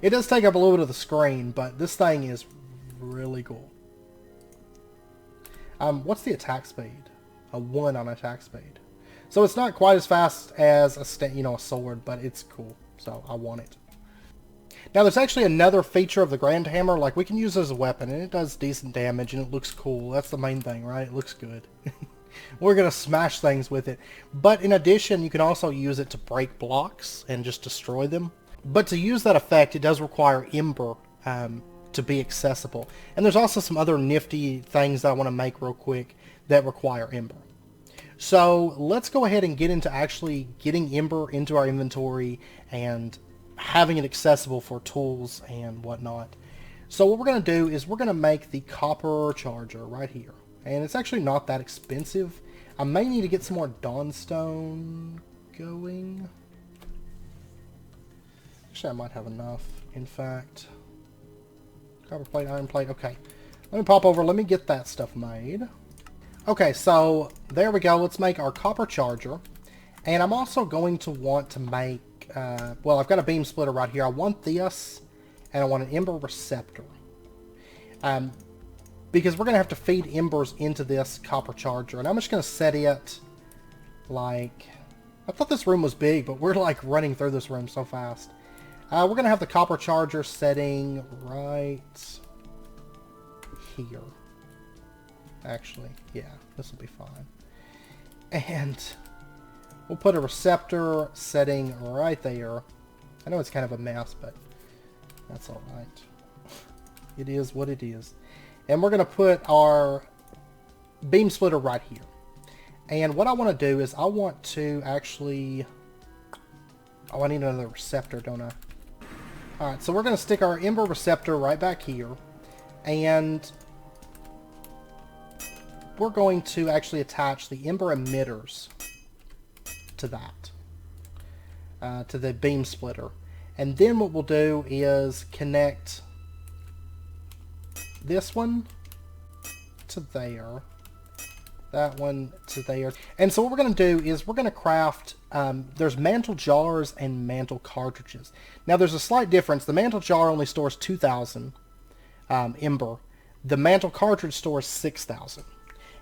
It does take up a little bit of the screen, but this thing is really cool. What's the attack speed? A 1 on attack speed. So it's not quite as fast as a sword, but it's cool. So I want it. Now there's actually another feature of the Grand Hammer. Like, we can use it as a weapon, and it does decent damage, and it looks cool. That's the main thing, right? It looks good. We're going to smash things with it. But in addition, you can also use it to break blocks and just destroy them. But to use that effect, it does require Ember to be accessible. And there's also some other nifty things that I want to make real quick that require Ember. So let's go ahead and get into actually getting Ember into our inventory and having it accessible for tools and whatnot. So what we're going to do is we're going to make the copper charger right here. And it's actually not that expensive. I may need to get some more Dawnstone going. Actually, I might have enough, in fact. Copper plate, iron plate, okay. Let me pop over, let me get that stuff made. Okay, so there we go. Let's make our copper charger. And I'm also going to want to make, well, I've got a beam splitter right here. I want this, and I want an ember receptor. Because we're going to have to feed embers into this copper charger. And I'm just going to set it like... I thought this room was big, but we're like running through this room so fast. We're going to have the copper charger setting right here. Actually, yeah, this will be fine. And we'll put a receptor setting right there. I know it's kind of a mess, but that's alright. It is what it is. And we're going to put our beam splitter right here. And what I want to do is I want to actually... Oh, I need another receptor, don't I? Alright, so we're going to stick our ember receptor right back here. And we're going to actually attach the ember emitters to that. To the beam splitter. And then what we'll do is connect this one to there. That one to there. And so what we're going to do is we're going to craft, there's mantle jars and mantle cartridges. Now there's a slight difference. The mantle jar only stores 2,000 ember. The mantle cartridge stores 6,000.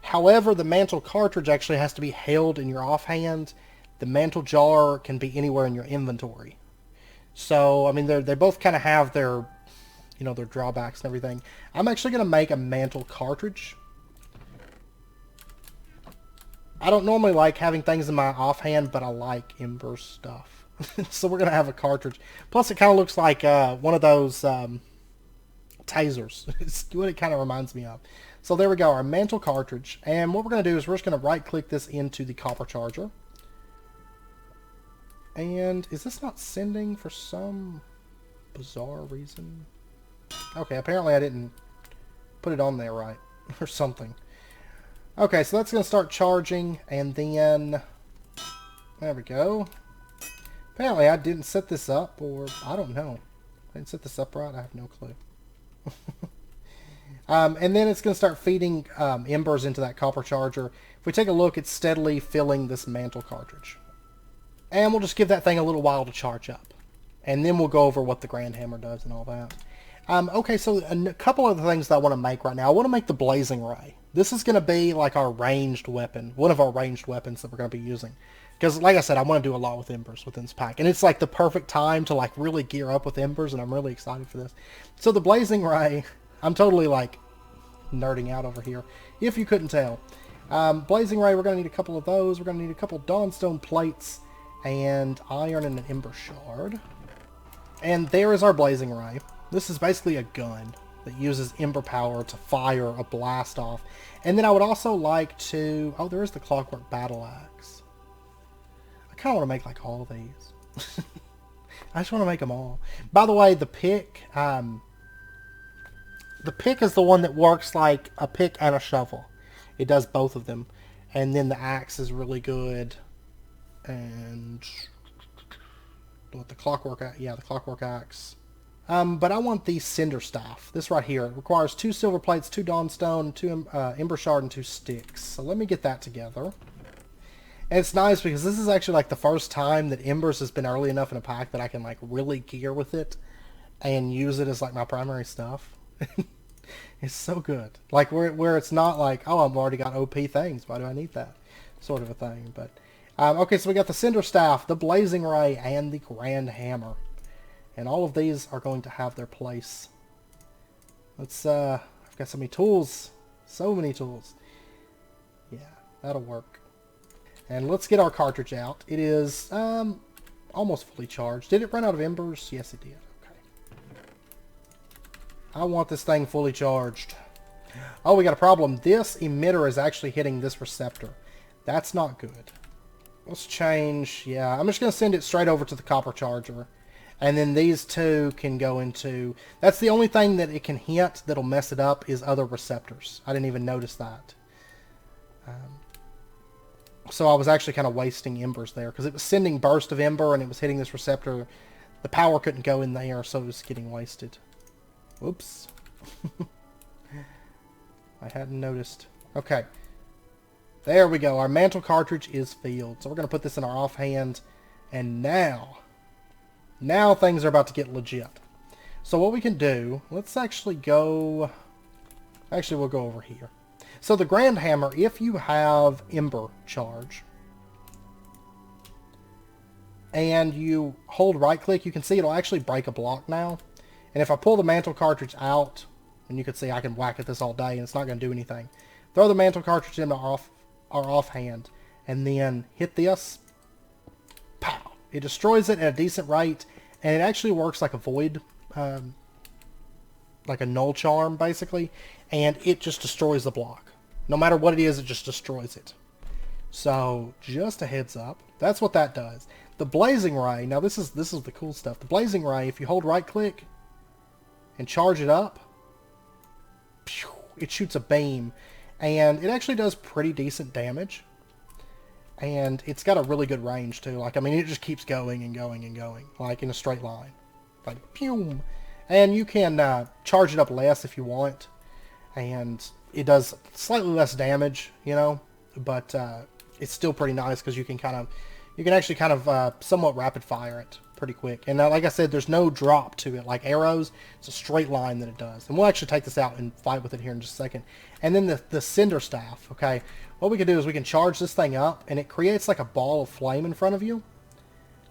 However, the mantle cartridge actually has to be held in your offhand. The mantle jar can be anywhere in your inventory. So, I mean, they both kind of have their, you know, their drawbacks and everything. I'm actually going to make a mantle cartridge. I don't normally like having things in my offhand, but I like ember stuff. So we're going to have a cartridge. Plus, it kind of looks like one of those tasers. It's what it kind of reminds me of. So there we go, our mantle cartridge. And what we're going to do is we're just going to right-click this into the copper charger. And is this not sending for some bizarre reason? Okay, apparently I didn't put it on there right. Or something. Okay, so that's going to start charging, and then, there we go. Apparently I didn't set this up, or I don't know. I didn't set this up right, I have no clue. And then it's going to start feeding embers into that copper charger. If we take a look, it's steadily filling this mantle cartridge. And we'll just give that thing a little while to charge up. And then we'll go over what the Grand Hammer does and all that. Okay, so a couple of the things that I want to make right now. I want to make the Blazing Ray. This is going to be like our ranged weapon. One of our ranged weapons that we're going to be using. Because, like I said, I want to do a lot with embers within this pack. And it's like the perfect time to like really gear up with embers. And I'm really excited for this. So the Blazing Ray, I'm totally like nerding out over here. If you couldn't tell. Blazing Ray, we're going to need a couple of those. We're going to need a couple of Dawnstone plates. And iron and an Ember Shard. And there is our Blazing Ray. This is basically a gun that uses ember power to fire a blast off. And then I would also like to... Oh, there is the Clockwork Battle Axe. I kind of want to make like all of these. I just want to make them all. By the way, the pick... the pick is the one that works like a pick and a shovel. It does both of them. And then the axe is really good. And... What, the Clockwork... Yeah, the Clockwork Axe. But I want the Cinder Staff. This right here. It requires 2 silver plates, 2 Dawnstone, 2 Ember Shard, and 2 sticks. So let me get that together. And it's nice because this is actually like the first time that Embers has been early enough in a pack that I can like really gear with it and use it as like my primary stuff. It's so good. Like where it's not like, oh, I've already got OP things. Why do I need that? Sort of a thing. But okay, so we got the Cinder Staff, the Blazing Ray, and the Grand Hammer. And all of these are going to have their place. Let's, I've got so many tools. So many tools. Yeah, that'll work. And let's get our cartridge out. It is, almost fully charged. Did it run out of embers? Yes, it did. Okay. I want this thing fully charged. Oh, we got a problem. This emitter is actually hitting this receptor. That's not good. Let's change, yeah. I'm just going to send it straight over to the copper charger. And then these two can go into... That's the only thing that it can hit that'll mess it up is other receptors. I didn't even notice that. So I was actually kind of wasting embers there. Because it was sending burst of ember and it was hitting this receptor the power couldn't go in there, so it was getting wasted. Whoops. I hadn't noticed. Okay. There we go. Our mantle cartridge is filled. So we're going to put this in our offhand. And now things are about to get legit. So what we can do, let's actually go... Actually, we'll go over here. So the Grand Hammer, if you have Ember charge, and you hold right-click, you can see it'll actually break a block now. And if I pull the mantle cartridge out, and you can see I can whack at this all day, and it's not going to do anything. Throw the mantle cartridge in our offhand, and then hit this. Pow! It destroys it at a decent rate, and it actually works like a void, like a null charm, basically. And it just destroys the block. No matter what it is, it just destroys it. So, just a heads up. That's what that does. The Blazing Ray, now this is the cool stuff. The Blazing Ray, if you hold right-click and charge it up, it shoots a beam. And it actually does pretty decent damage. And it's got a really good range, too. Like, I mean, it just keeps going and going and going. Like, in a straight line. Like, pew! And you can charge it up less if you want. And it does slightly less damage, you know. But it's still pretty nice because you can actually kind of somewhat rapid fire it pretty quick. And like I said, there's no drop to it. Like arrows, it's a straight line that it does. And we'll actually take this out and fight with it here in just a second. And then the Cinder Staff, okay. What we can do is we can charge this thing up, and it creates like a ball of flame in front of you.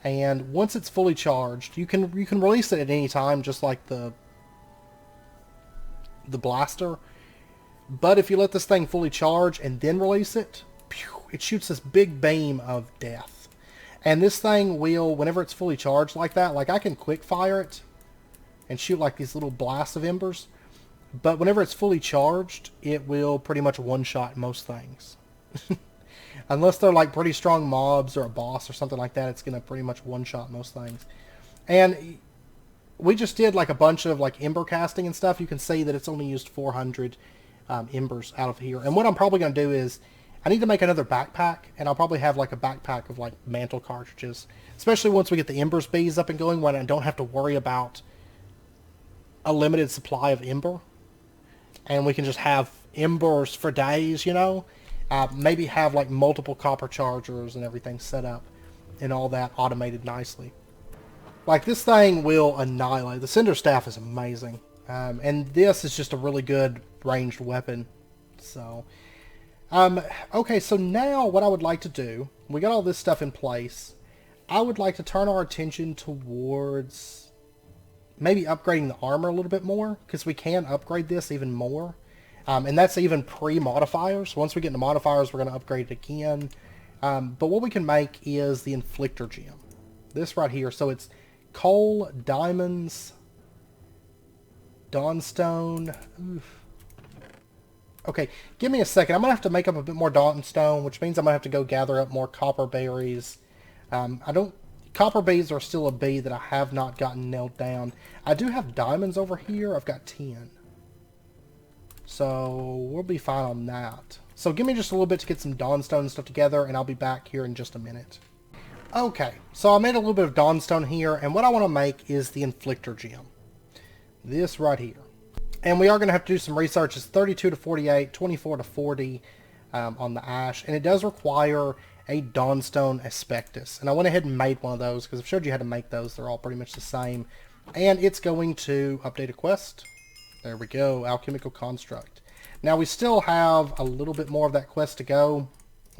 And once it's fully charged, you can release it at any time, just like the blaster. But if you let this thing fully charge and then release it, it shoots this big beam of death. And this thing will, whenever it's fully charged like that, like I can quick fire it and shoot like these little blasts of embers. But whenever it's fully charged, it will pretty much one-shot most things. Unless they're like pretty strong mobs or a boss or something like that, it's going to pretty much one-shot most things. And we just did like a bunch of like ember casting and stuff. You can see that it's only used 400 embers out of here. And what I'm probably going to do is I need to make another backpack, and I'll probably have like a backpack of like mantle cartridges, especially once we get the embers bees up and going, when I don't have to worry about a limited supply of ember, and we can just have embers for days, you know. Maybe have like multiple copper chargers and everything set up and all that automated nicely. Like this thing will annihilate. The Cinder Staff is amazing, and this is just a really good ranged weapon. So okay, so now what I would like to do, we got all this stuff in place, I would like to turn our attention towards maybe upgrading the armor a little bit more, because we can upgrade this even more. And that's even pre-modifiers. Once we get into modifiers, we're going to upgrade it again. But what we can make is the Inflictor Gem. This right here. So it's coal, diamonds, dawnstone. Oof. Okay, give me a second. I'm going to have to make up a bit more dawnstone, which means I'm going to have to go gather up more copper berries. Copper bees are still a bee that I have not gotten nailed down. I do have diamonds over here. I've got 10. So we'll be fine on that. So give me just a little bit to get some dawnstone and stuff together, and I'll be back here in just a minute. Okay, so I made a little bit of dawnstone here, and what I want to make is the Inflictor Gem. This right here. And we are going to have to do some research. It's 32 to 48, 24 to 40 on the ash. And it does require a Dawnstone Aspectus. And I went ahead and made one of those because I've showed you how to make those. They're all pretty much the same. And it's going to update a quest. There we go. Alchemical Construct. Now we still have a little bit more of that quest to go.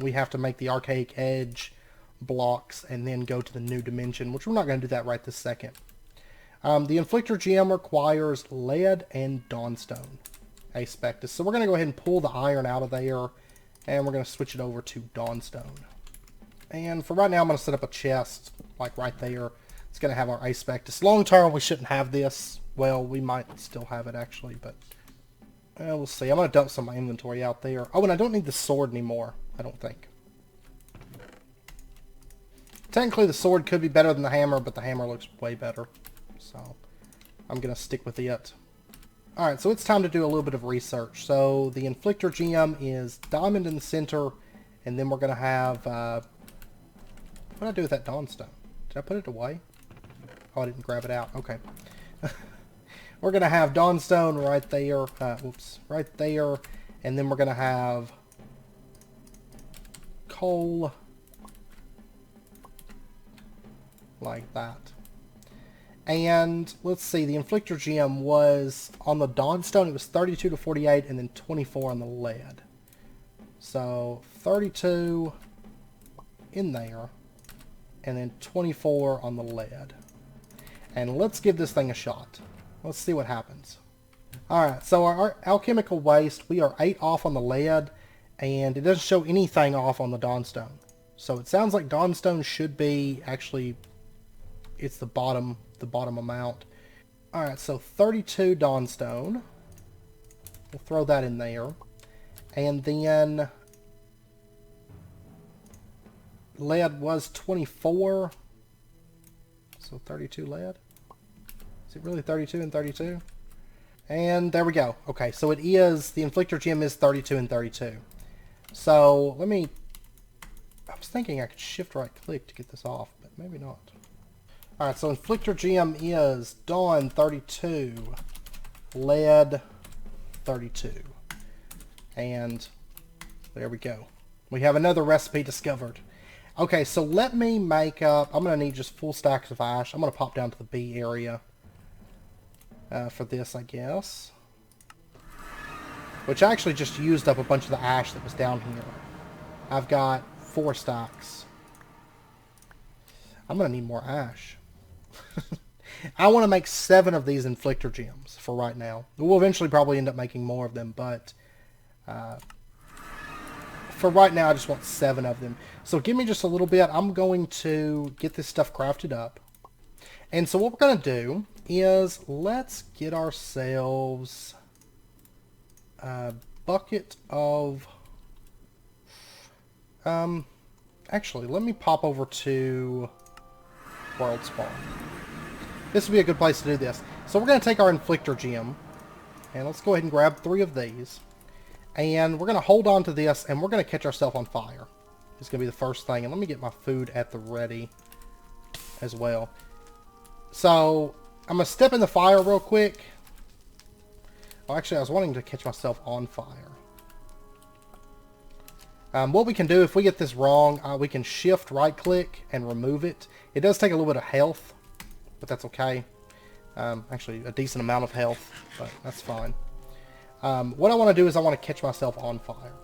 We have to make the Archaic Edge blocks and then go to the new dimension, which we're not going to do that right this second. The Inflictor Gem requires lead and dawnstone aspectus. So we're going to go ahead and pull the iron out of there, and we're going to switch it over to dawnstone. And for right now, I'm going to set up a chest, like right there. It's going to have our aspectus. Long term, we shouldn't have this. Well, we might still have it, actually, but we'll see. I'm going to dump some of my inventory out there. Oh, and I don't need the sword anymore, I don't think. Technically, the sword could be better than the hammer, but the hammer looks way better. So I'm going to stick with it. Alright, so it's time to do a little bit of research. So the Inflictor Gem is diamond in the center, and then we're going to have... what did I do with that dawnstone? Did I put it away? Oh, I didn't grab it out. Okay. We're going to have Dawnstone right there. Whoops. Right there. And then we're going to have coal. Like that. And let's see. The Inflictor gem was on the Dawnstone. It was 32 to 48 and then 24 on the lead. So 32 in there. And then 24 on the lead. And let's give this thing a shot. Let's see what happens. Alright, so our alchemical waste, we are 8 off on the lead, and it doesn't show anything off on the Dawnstone. So it sounds like Dawnstone should be, actually, it's the bottom amount. Alright, so 32 Dawnstone. We'll throw that in there. And then lead was 24. So 32 lead. Is it really 32 and 32? And there we go. Okay, so it is, the Inflictor gem is 32 and 32. So let me, I was thinking I could shift right click to get this off, but maybe not. Alright, so Inflictor gem is Dawn 32, lead 32. And there we go. We have another recipe discovered. Okay, so let me make up, I'm going to need just full stacks of ash. I'm going to pop down to the B area for this, I guess. Which I actually just used up a bunch of the ash that was down here. I've got 4 stacks. I'm going to need more ash. I want to make 7 of these Inflictor gems for right now. We'll eventually probably end up making more of them, but for right now I just want 7 of them. So give me just a little bit. I'm going to get this stuff crafted up. And so what we're going to do is let's get ourselves a bucket of... actually, let me pop over to World Spawn. This would be a good place to do this. So we're going to take our Inflictor gem, and let's go ahead and grab 3 of these. And we're going to hold on to this, and we're going to catch ourselves on fire. It's going to be the first thing. And let me get my food at the ready as well. So, I'm going to step in the fire real quick. Oh, actually, I was wanting to catch myself on fire. What we can do, if we get this wrong, we can shift right-click and remove it. It does take a little bit of health, but that's okay. Actually, a decent amount of health, but that's fine. What I want to do is I want to catch myself on fire.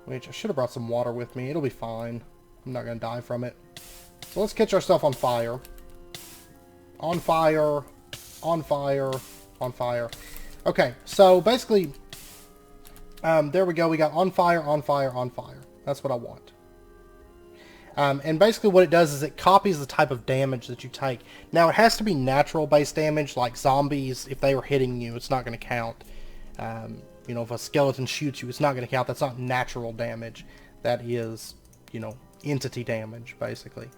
Which, I should have brought some water with me. It'll be fine. I'm not going to die from it. So let's catch ourselves on fire. On fire. On fire. On fire. Okay, so basically, there we go. We got on fire, on fire, on fire. That's what I want. And basically what it does is it copies the type of damage that you take. Now, it has to be natural-based damage, like zombies. If they were hitting you, it's not going to count. You know, if a skeleton shoots you, it's not going to count. That's not natural damage. That is, you know, entity damage, basically.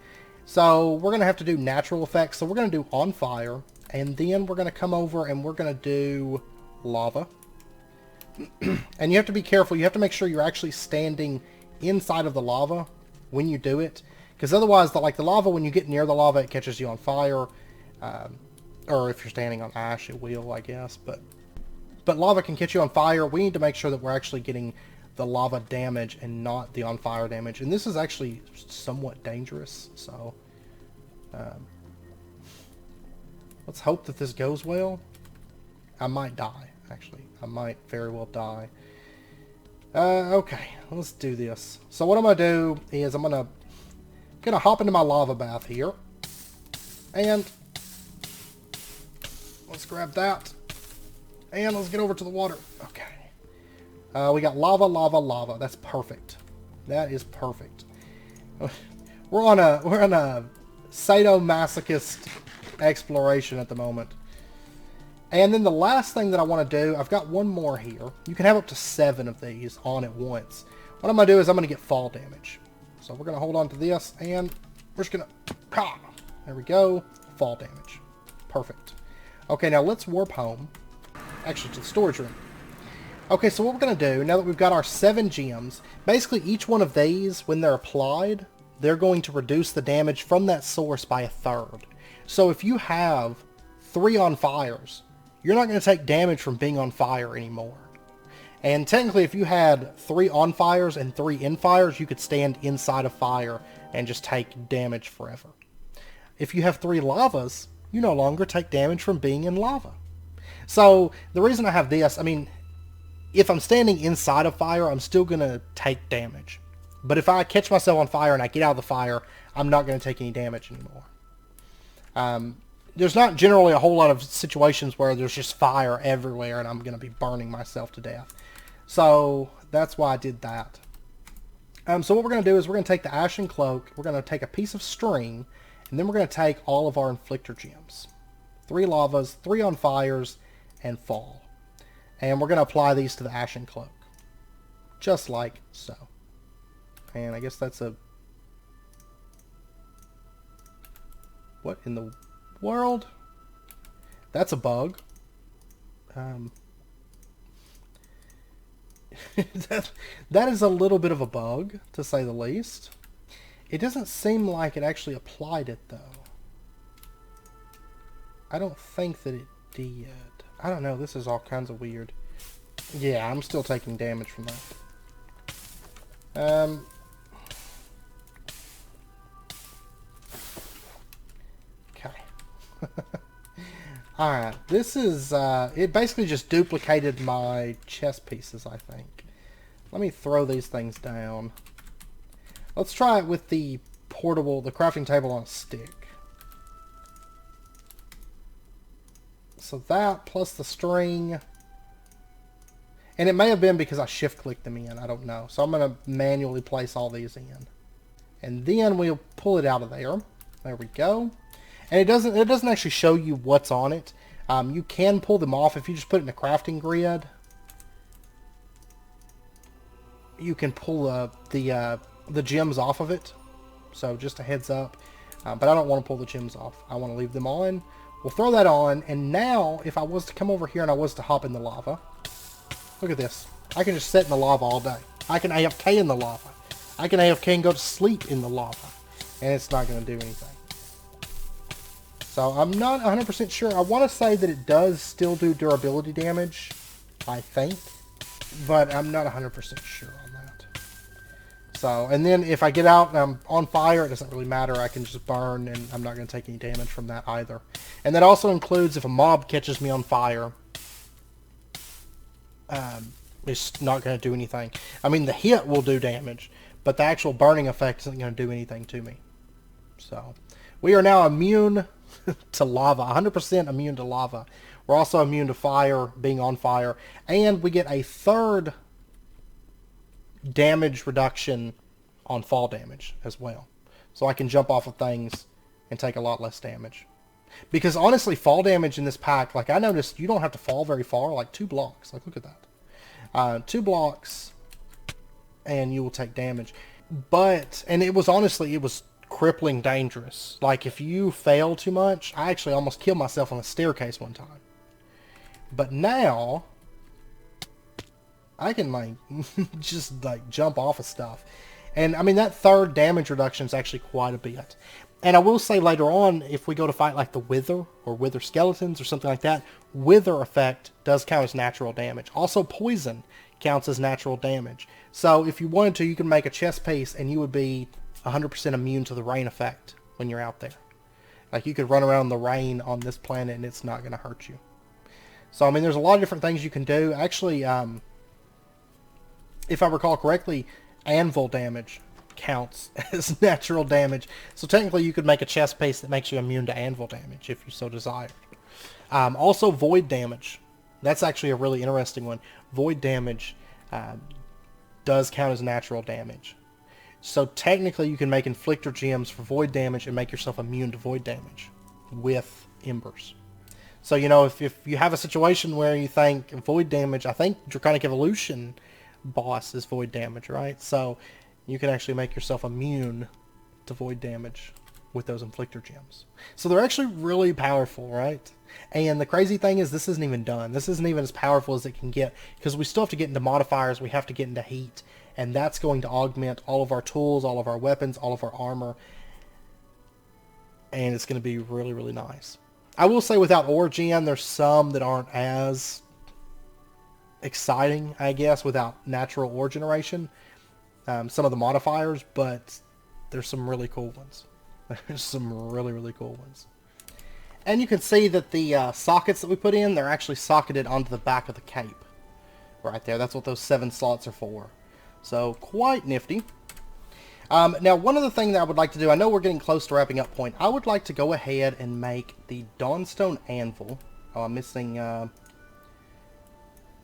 So, we're going to have to do natural effects. So, we're going to do on fire. And then we're going to come over and we're going to do lava. And you have to be careful. You have to make sure you're actually standing inside of the lava when you do it. Because otherwise, the lava, when you get near the lava, it catches you on fire. Or if you're standing on ash, it will, I guess. But lava can catch you on fire. We need to make sure that we're actually getting the lava damage and not the on fire damage. And this is actually somewhat dangerous. So, let's hope that this goes well. I might die, actually. I might very well die. Okay, let's do this. So what I'm going to do is I'm going to hop into my lava bath here. And let's grab that. And let's get over to the water. Okay. We got lava, lava, lava. That's perfect. That is perfect. We're on a sadomasochist exploration at the moment. And then the last thing that I want to do, I've got one more here. You can have up to 7 of these on at once. What I'm going to do is I'm going to get fall damage. So we're going to hold on to this, and we're just going to... There we go. Fall damage. Perfect. Okay, now let's warp home. Actually, to the storage room. Okay, so what we're going to do, now that we've got our 7 gems, basically each one of these, when they're applied, they're going to reduce the damage from that source by 1/3. So if you have 3 on fires, you're not going to take damage from being on fire anymore. And technically, if you had 3 on fires and 3 in fires, you could stand inside a fire and just take damage forever. If you have 3 lavas, you no longer take damage from being in lava. So the reason I have this, I mean, if I'm standing inside a fire, I'm still going to take damage. But if I catch myself on fire and I get out of the fire, I'm not going to take any damage anymore. There's not generally a whole lot of situations where there's just fire everywhere and I'm going to be burning myself to death. So that's why I did that. So what we're going to do is we're going to take the Ashen Cloak, we're going to take a piece of string, and then we're going to take all of our Inflictor Gems. 3 lavas, 3 on fires, and fall. And we're going to apply these to the Ashen Cloak. Just like so. And I guess that's a... What in the world? That's a bug. That is a little bit of a bug, to say the least. It doesn't seem like it actually applied it, though. I don't think that it did. I don't know, this is all kinds of weird. Yeah, I'm still taking damage from that. Okay. Alright, this is, it basically just duplicated my chess pieces, I think. Let me throw these things down. Let's try it with the portable, the crafting table on a stick. So that, plus the string. And it may have been because I shift-clicked them in, I don't know. So I'm going to manually place all these in. And then we'll pull it out of there. There we go. And it doesn't actually show you what's on it. You can pull them off if you just put it in a crafting grid. You can pull the gems off of it. So just a heads up. But I don't want to pull the gems off. I want to leave them on. We'll throw that on. And now, if I was to come over here and I was to hop in the lava. Look at this. I can just sit in the lava all day. I can AFK in the lava. I can AFK and go to sleep in the lava. And it's not going to do anything. So I'm not 100% sure. I want to say that it does still do durability damage, I think, but I'm not 100% sure on that. So, and then if I get out and I'm on fire, it doesn't really matter. I can just burn, and I'm not going to take any damage from that either. And that also includes if a mob catches me on fire, it's not going to do anything. I mean, the hit will do damage, but the actual burning effect isn't going to do anything to me. So, we are now immune to lava, 100% immune to lava. We're also immune to fire, being on fire, and we get a 3rd damage reduction on fall damage as well. So I can jump off of things and take a lot less damage. Because honestly, fall damage in this pack, like I noticed, you don't have to fall very far, like 2 blocks. Like, look at that. 2 blocks, and you will take damage. But, and it was honestly, it was crippling dangerous. Like, if you fail too much, I actually almost killed myself on a staircase one time. But now, I can, like, just, like, jump off of stuff. And, I mean, that 3rd damage reduction is actually quite a bit. And I will say later on, if we go to fight, like, the Wither, or Wither Skeletons, or something like that, Wither effect does count as natural damage. Also, Poison counts as natural damage. So, if you wanted to, you can make a chest piece, and you would be 100% immune to the rain effect when you're out there. Like, you could run around in the rain on this planet and it's not going to hurt you. So, I mean, there's a lot of different things you can do. Actually, if I recall correctly, anvil damage counts as natural damage. So, technically, you could make a chest piece that makes you immune to anvil damage if you so desire. Also, void damage. That's actually a really interesting one. Void damage does count as natural damage. So technically you can make inflictor gems for void damage and make yourself immune to void damage with embers. So, you know, if you have a situation where you think void damage, I think Draconic Evolution boss is void damage, right? So you can actually make yourself immune to void damage with those inflictor gems. So they're actually really powerful, right? And the crazy thing is this isn't even done. This isn't even as powerful as it can get because we still have to get into modifiers. We have to get into heat. And that's going to augment all of our tools, all of our weapons, all of our armor. and it's going to be really, really nice. I will say without Origin, there's some that aren't as exciting, I guess, without natural ore generation. Some of the modifiers, but there's some really cool ones. There's some really, really cool ones. And you can see that the sockets that we put in, they're actually socketed onto the back of the cape. Right there. That's what those 7 slots are for. So, quite nifty. Now, one other thing that I would like to do, I know we're getting close to wrapping up point. I would like to go ahead and make the Dawnstone Anvil. Oh, I'm missing... there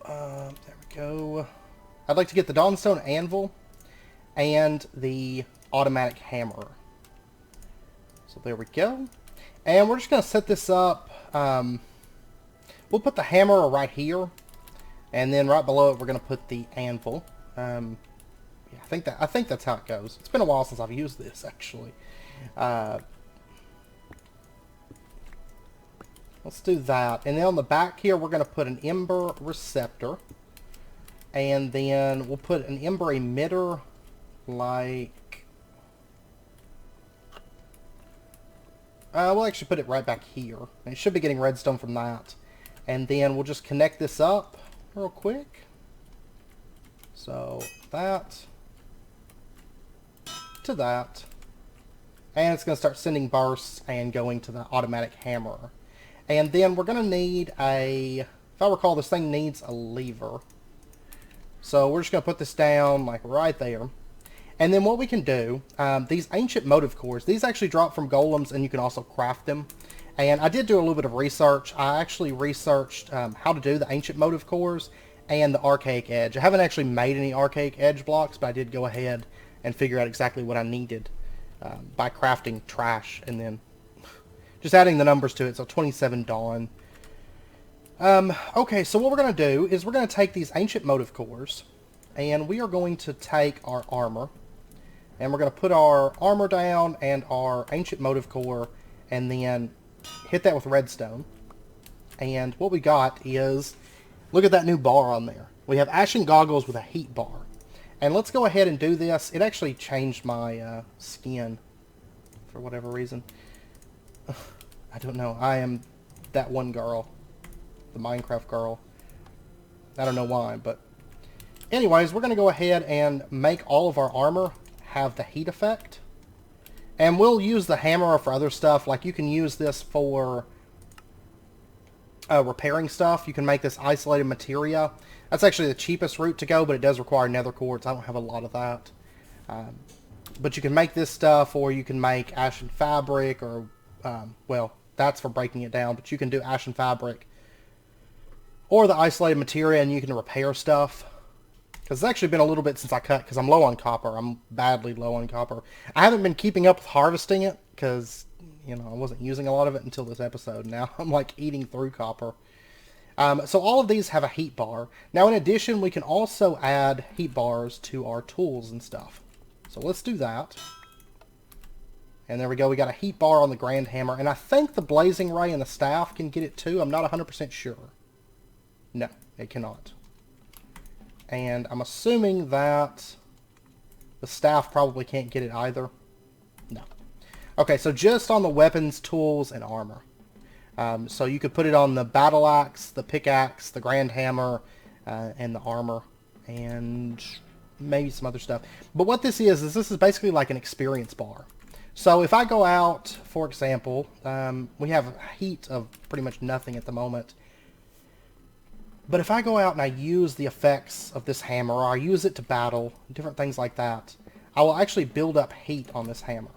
we go. I'd like to get the Dawnstone Anvil and the automatic hammer. So there we go. And we're just going to set this up. We'll put the hammer right here. And then right below it, we're going to put the anvil. Yeah, I think that's how it goes. It's been a while since I've used this, actually. Let's do that. And then on the back here, we're going to put an ember receptor. And then we'll put an ember emitter, like... we'll actually put it right back here. And it should be getting redstone from that. And then we'll just connect this up real quick. So, that to that. And it's going to start sending bursts and going to the automatic hammer. And then we're going to need a... If I recall, this thing needs a lever. So we're just going to put this down, like, right there. And then what we can do, these ancient motive cores, these actually drop from golems, and you can also craft them. And I did do a little bit of research. I actually researched how to do the ancient motive cores and the archaic edge. I haven't actually made any archaic edge blocks, but I did go ahead and figure out exactly what I needed by crafting trash and then just adding the numbers to it. So 27 Dawn. Okay, so what we're going to do is we're going to take these ancient motive cores, and we are going to take our armor, and we're going to put our armor down and our ancient motive core, and then hit that with redstone. And what we got is, look at that new bar on there. We have Ashen Goggles with a heat bar. And let's go ahead and do this. It actually changed my skin for whatever reason. I don't know. I am that one girl. The Minecraft girl. I don't know why, but... Anyways, we're going to go ahead and make all of our armor have the heat effect. And we'll use the hammer for other stuff. Like, you can use this for repairing stuff. You can make this isolated materia. That's actually the cheapest route to go, but it does require nether quartz. I don't have a lot of that. But you can make this stuff, or you can make ashen fabric, or, well, that's for breaking it down. But you can do ashen fabric or the isolated materia, and you can repair stuff. Because it's actually been a little bit since I cut, because I'm low on copper. I'm badly low on copper. I haven't been keeping up with harvesting it, because, you know, I wasn't using a lot of it until this episode. Now I'm, like, eating through copper. So all of these have a heat bar. Now, in addition, we can also add heat bars to our tools and stuff. So let's do that. And there we go. We got a heat bar on the Grand Hammer. And I think the Blazing Ray and the Staff can get it too. I'm not 100% sure. No, it cannot. And I'm assuming that the Staff probably can't get it either. No. Okay, so just on the weapons, tools, and armor. So you could put it on the battle axe, the pickaxe, the grand hammer, and the armor, and maybe some other stuff. But what this is this is basically like an experience bar. So if I go out, for example, we have heat of pretty much nothing at the moment. But if I go out and I use the effects of this hammer, or I use it to battle, different things like that, I will actually build up heat on this hammer.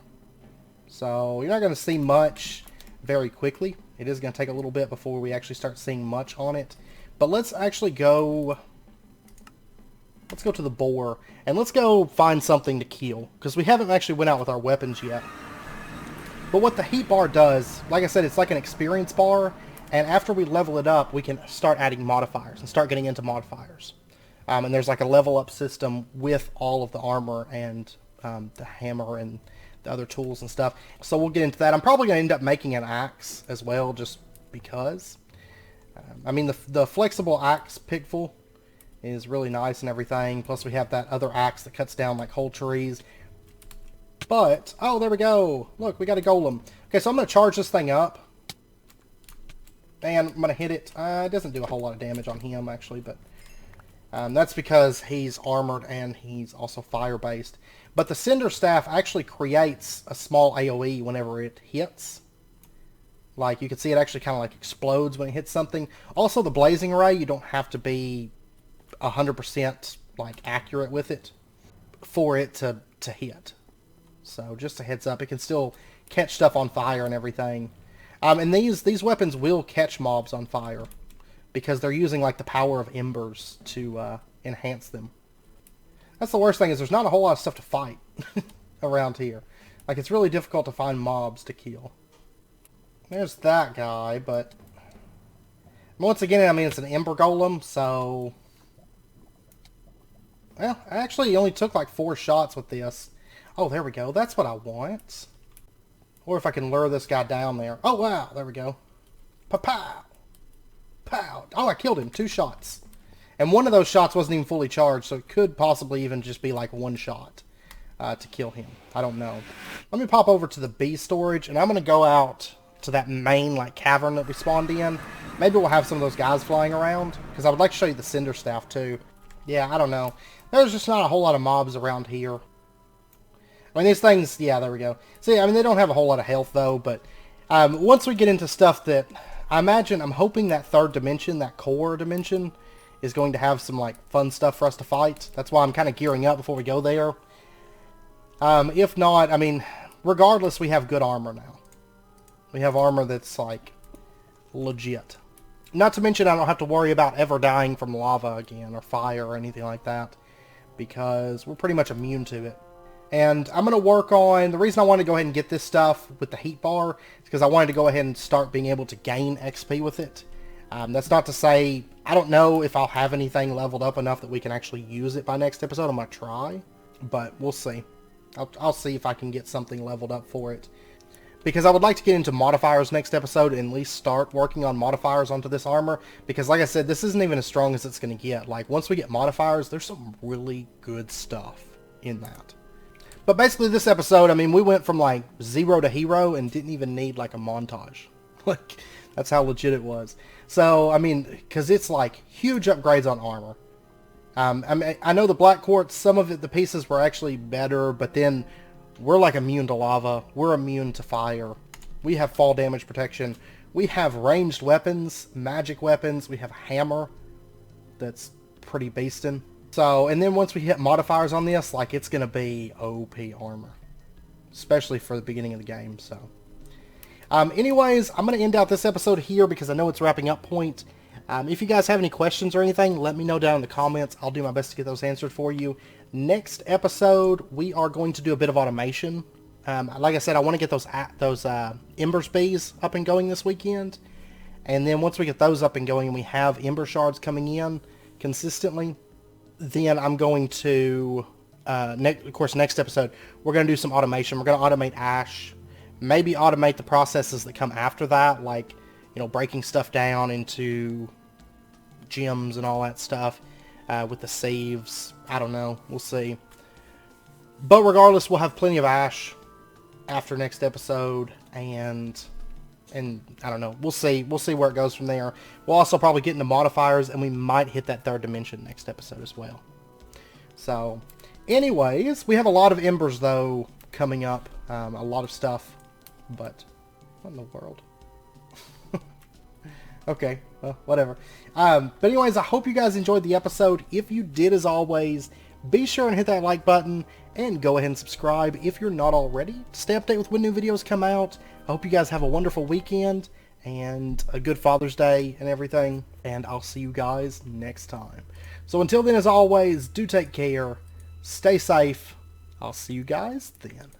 So you're not going to see much very quickly. It is going to take a little bit before we actually start seeing much on it. But let's actually go... Let's go to the boar, and let's go find something to kill, because we haven't actually went out with our weapons yet. But what the heat bar does, like I said, it's like an experience bar, and after we level it up, we can start adding modifiers and start getting into modifiers. And there's like a level up system with all of the armor and the hammer and the other tools and stuff. So we'll get into that. I'm probably going to end up making an axe as well, just because. I mean, the flexible axe pigful is really nice and everything. Plus we have that other axe that cuts down like whole trees. But, oh, there we go. Look, we got a golem. Okay, so I'm going to charge this thing up. And I'm going to hit it. It doesn't do a whole lot of damage on him, actually, but that's because he's armored and he's also fire-based. But the Cinder Staff actually creates a small AoE whenever it hits. Like, you can see it actually kind of like explodes when it hits something. Also, the Blazing Ray, you don't have to be 100% like accurate with it for it to hit. So, just a heads up, it can still catch stuff on fire and everything. And these weapons will catch mobs on fire because they're using like the power of embers to enhance them. That's the worst thing, is there's not a whole lot of stuff to fight around here. Like, it's really difficult to find mobs to kill. There's that guy, but once again, I mean, it's an ember golem, so... Well, actually, you only took like 4 shots with this. Oh, there we go. That's what I want. Or if I can lure this guy down there. Oh, wow. There we go. Pa-pow! Pow! Oh, I killed him. 2 shots. And one of those shots wasn't even fully charged, so it could possibly even just be like 1 shot to kill him. I don't know. Let me pop over to the bee storage, and I'm going to go out to that main like cavern that we spawned in. Maybe we'll have some of those guys flying around, because I would like to show you the Cinder Staff too. Yeah, I don't know. There's just not a whole lot of mobs around here. I mean, these things, yeah, there we go. See, I mean, they don't have a whole lot of health, though, but once we get into stuff that, I'm hoping that 3rd dimension, that core dimension, is going to have some, like, fun stuff for us to fight. That's why I'm kind of gearing up before we go there. If not, I mean, regardless, we have good armor now. We have armor that's, like, legit. Not to mention I don't have to worry about ever dying from lava again, or fire, or anything like that, because we're pretty much immune to it. And I'm going to work on... The reason I wanted to go ahead and get this stuff with the heat bar is because I wanted to go ahead and start being able to gain XP with it. That's not to say... I don't know if I'll have anything leveled up enough that we can actually use it by next episode. I'm going to try, but we'll see. I'll see if I can get something leveled up for it. Because I would like to get into modifiers next episode and at least start working on modifiers onto this armor. Because like I said, this isn't even as strong as it's going to get. Like, once we get modifiers, there's some really good stuff in that. But basically this episode, I mean, we went from like 0 to hero and didn't even need like a montage. Like, that's how legit it was. So, I mean, because it's like huge upgrades on armor. I mean, I know the Black Quartz, some of it, the pieces were actually better, but then we're like immune to lava. We're immune to fire. We have fall damage protection. We have ranged weapons, magic weapons. We have a hammer that's pretty beastin'. So, and then once we hit modifiers on this, like, it's going to be OP armor. Especially for the beginning of the game, so. Anyways, I'm going to end out this episode here because I know it's wrapping up point. If you guys have any questions or anything, let me know down in the comments. I'll do my best to get those answered for you. Next episode, we are going to do a bit of automation. Like I said, I want to get those embers bees up and going this weekend. And then once we get those up and going and we have ember shards coming in consistently, then I'm going to, of course, next episode, we're going to do some automation. We're going to automate ash. Maybe automate the processes that come after that, like, you know, breaking stuff down into gems and all that stuff with the sieves. I don't know. We'll see. But regardless, we'll have plenty of ash after next episode, and I don't know. We'll see. We'll see where it goes from there. We'll also probably get into modifiers, and we might hit that 3rd dimension next episode as well. So, anyways, we have a lot of embers, though, coming up. A lot of stuff. But, what in the world? Okay, well, whatever. But anyways, I hope you guys enjoyed the episode. If you did, as always, be sure and hit that like button, and go ahead and subscribe if you're not already, to stay updated with when new videos come out. I hope you guys have a wonderful weekend, and a good Father's Day and everything, and I'll see you guys next time. So until then, as always, do take care, stay safe, I'll see you guys then.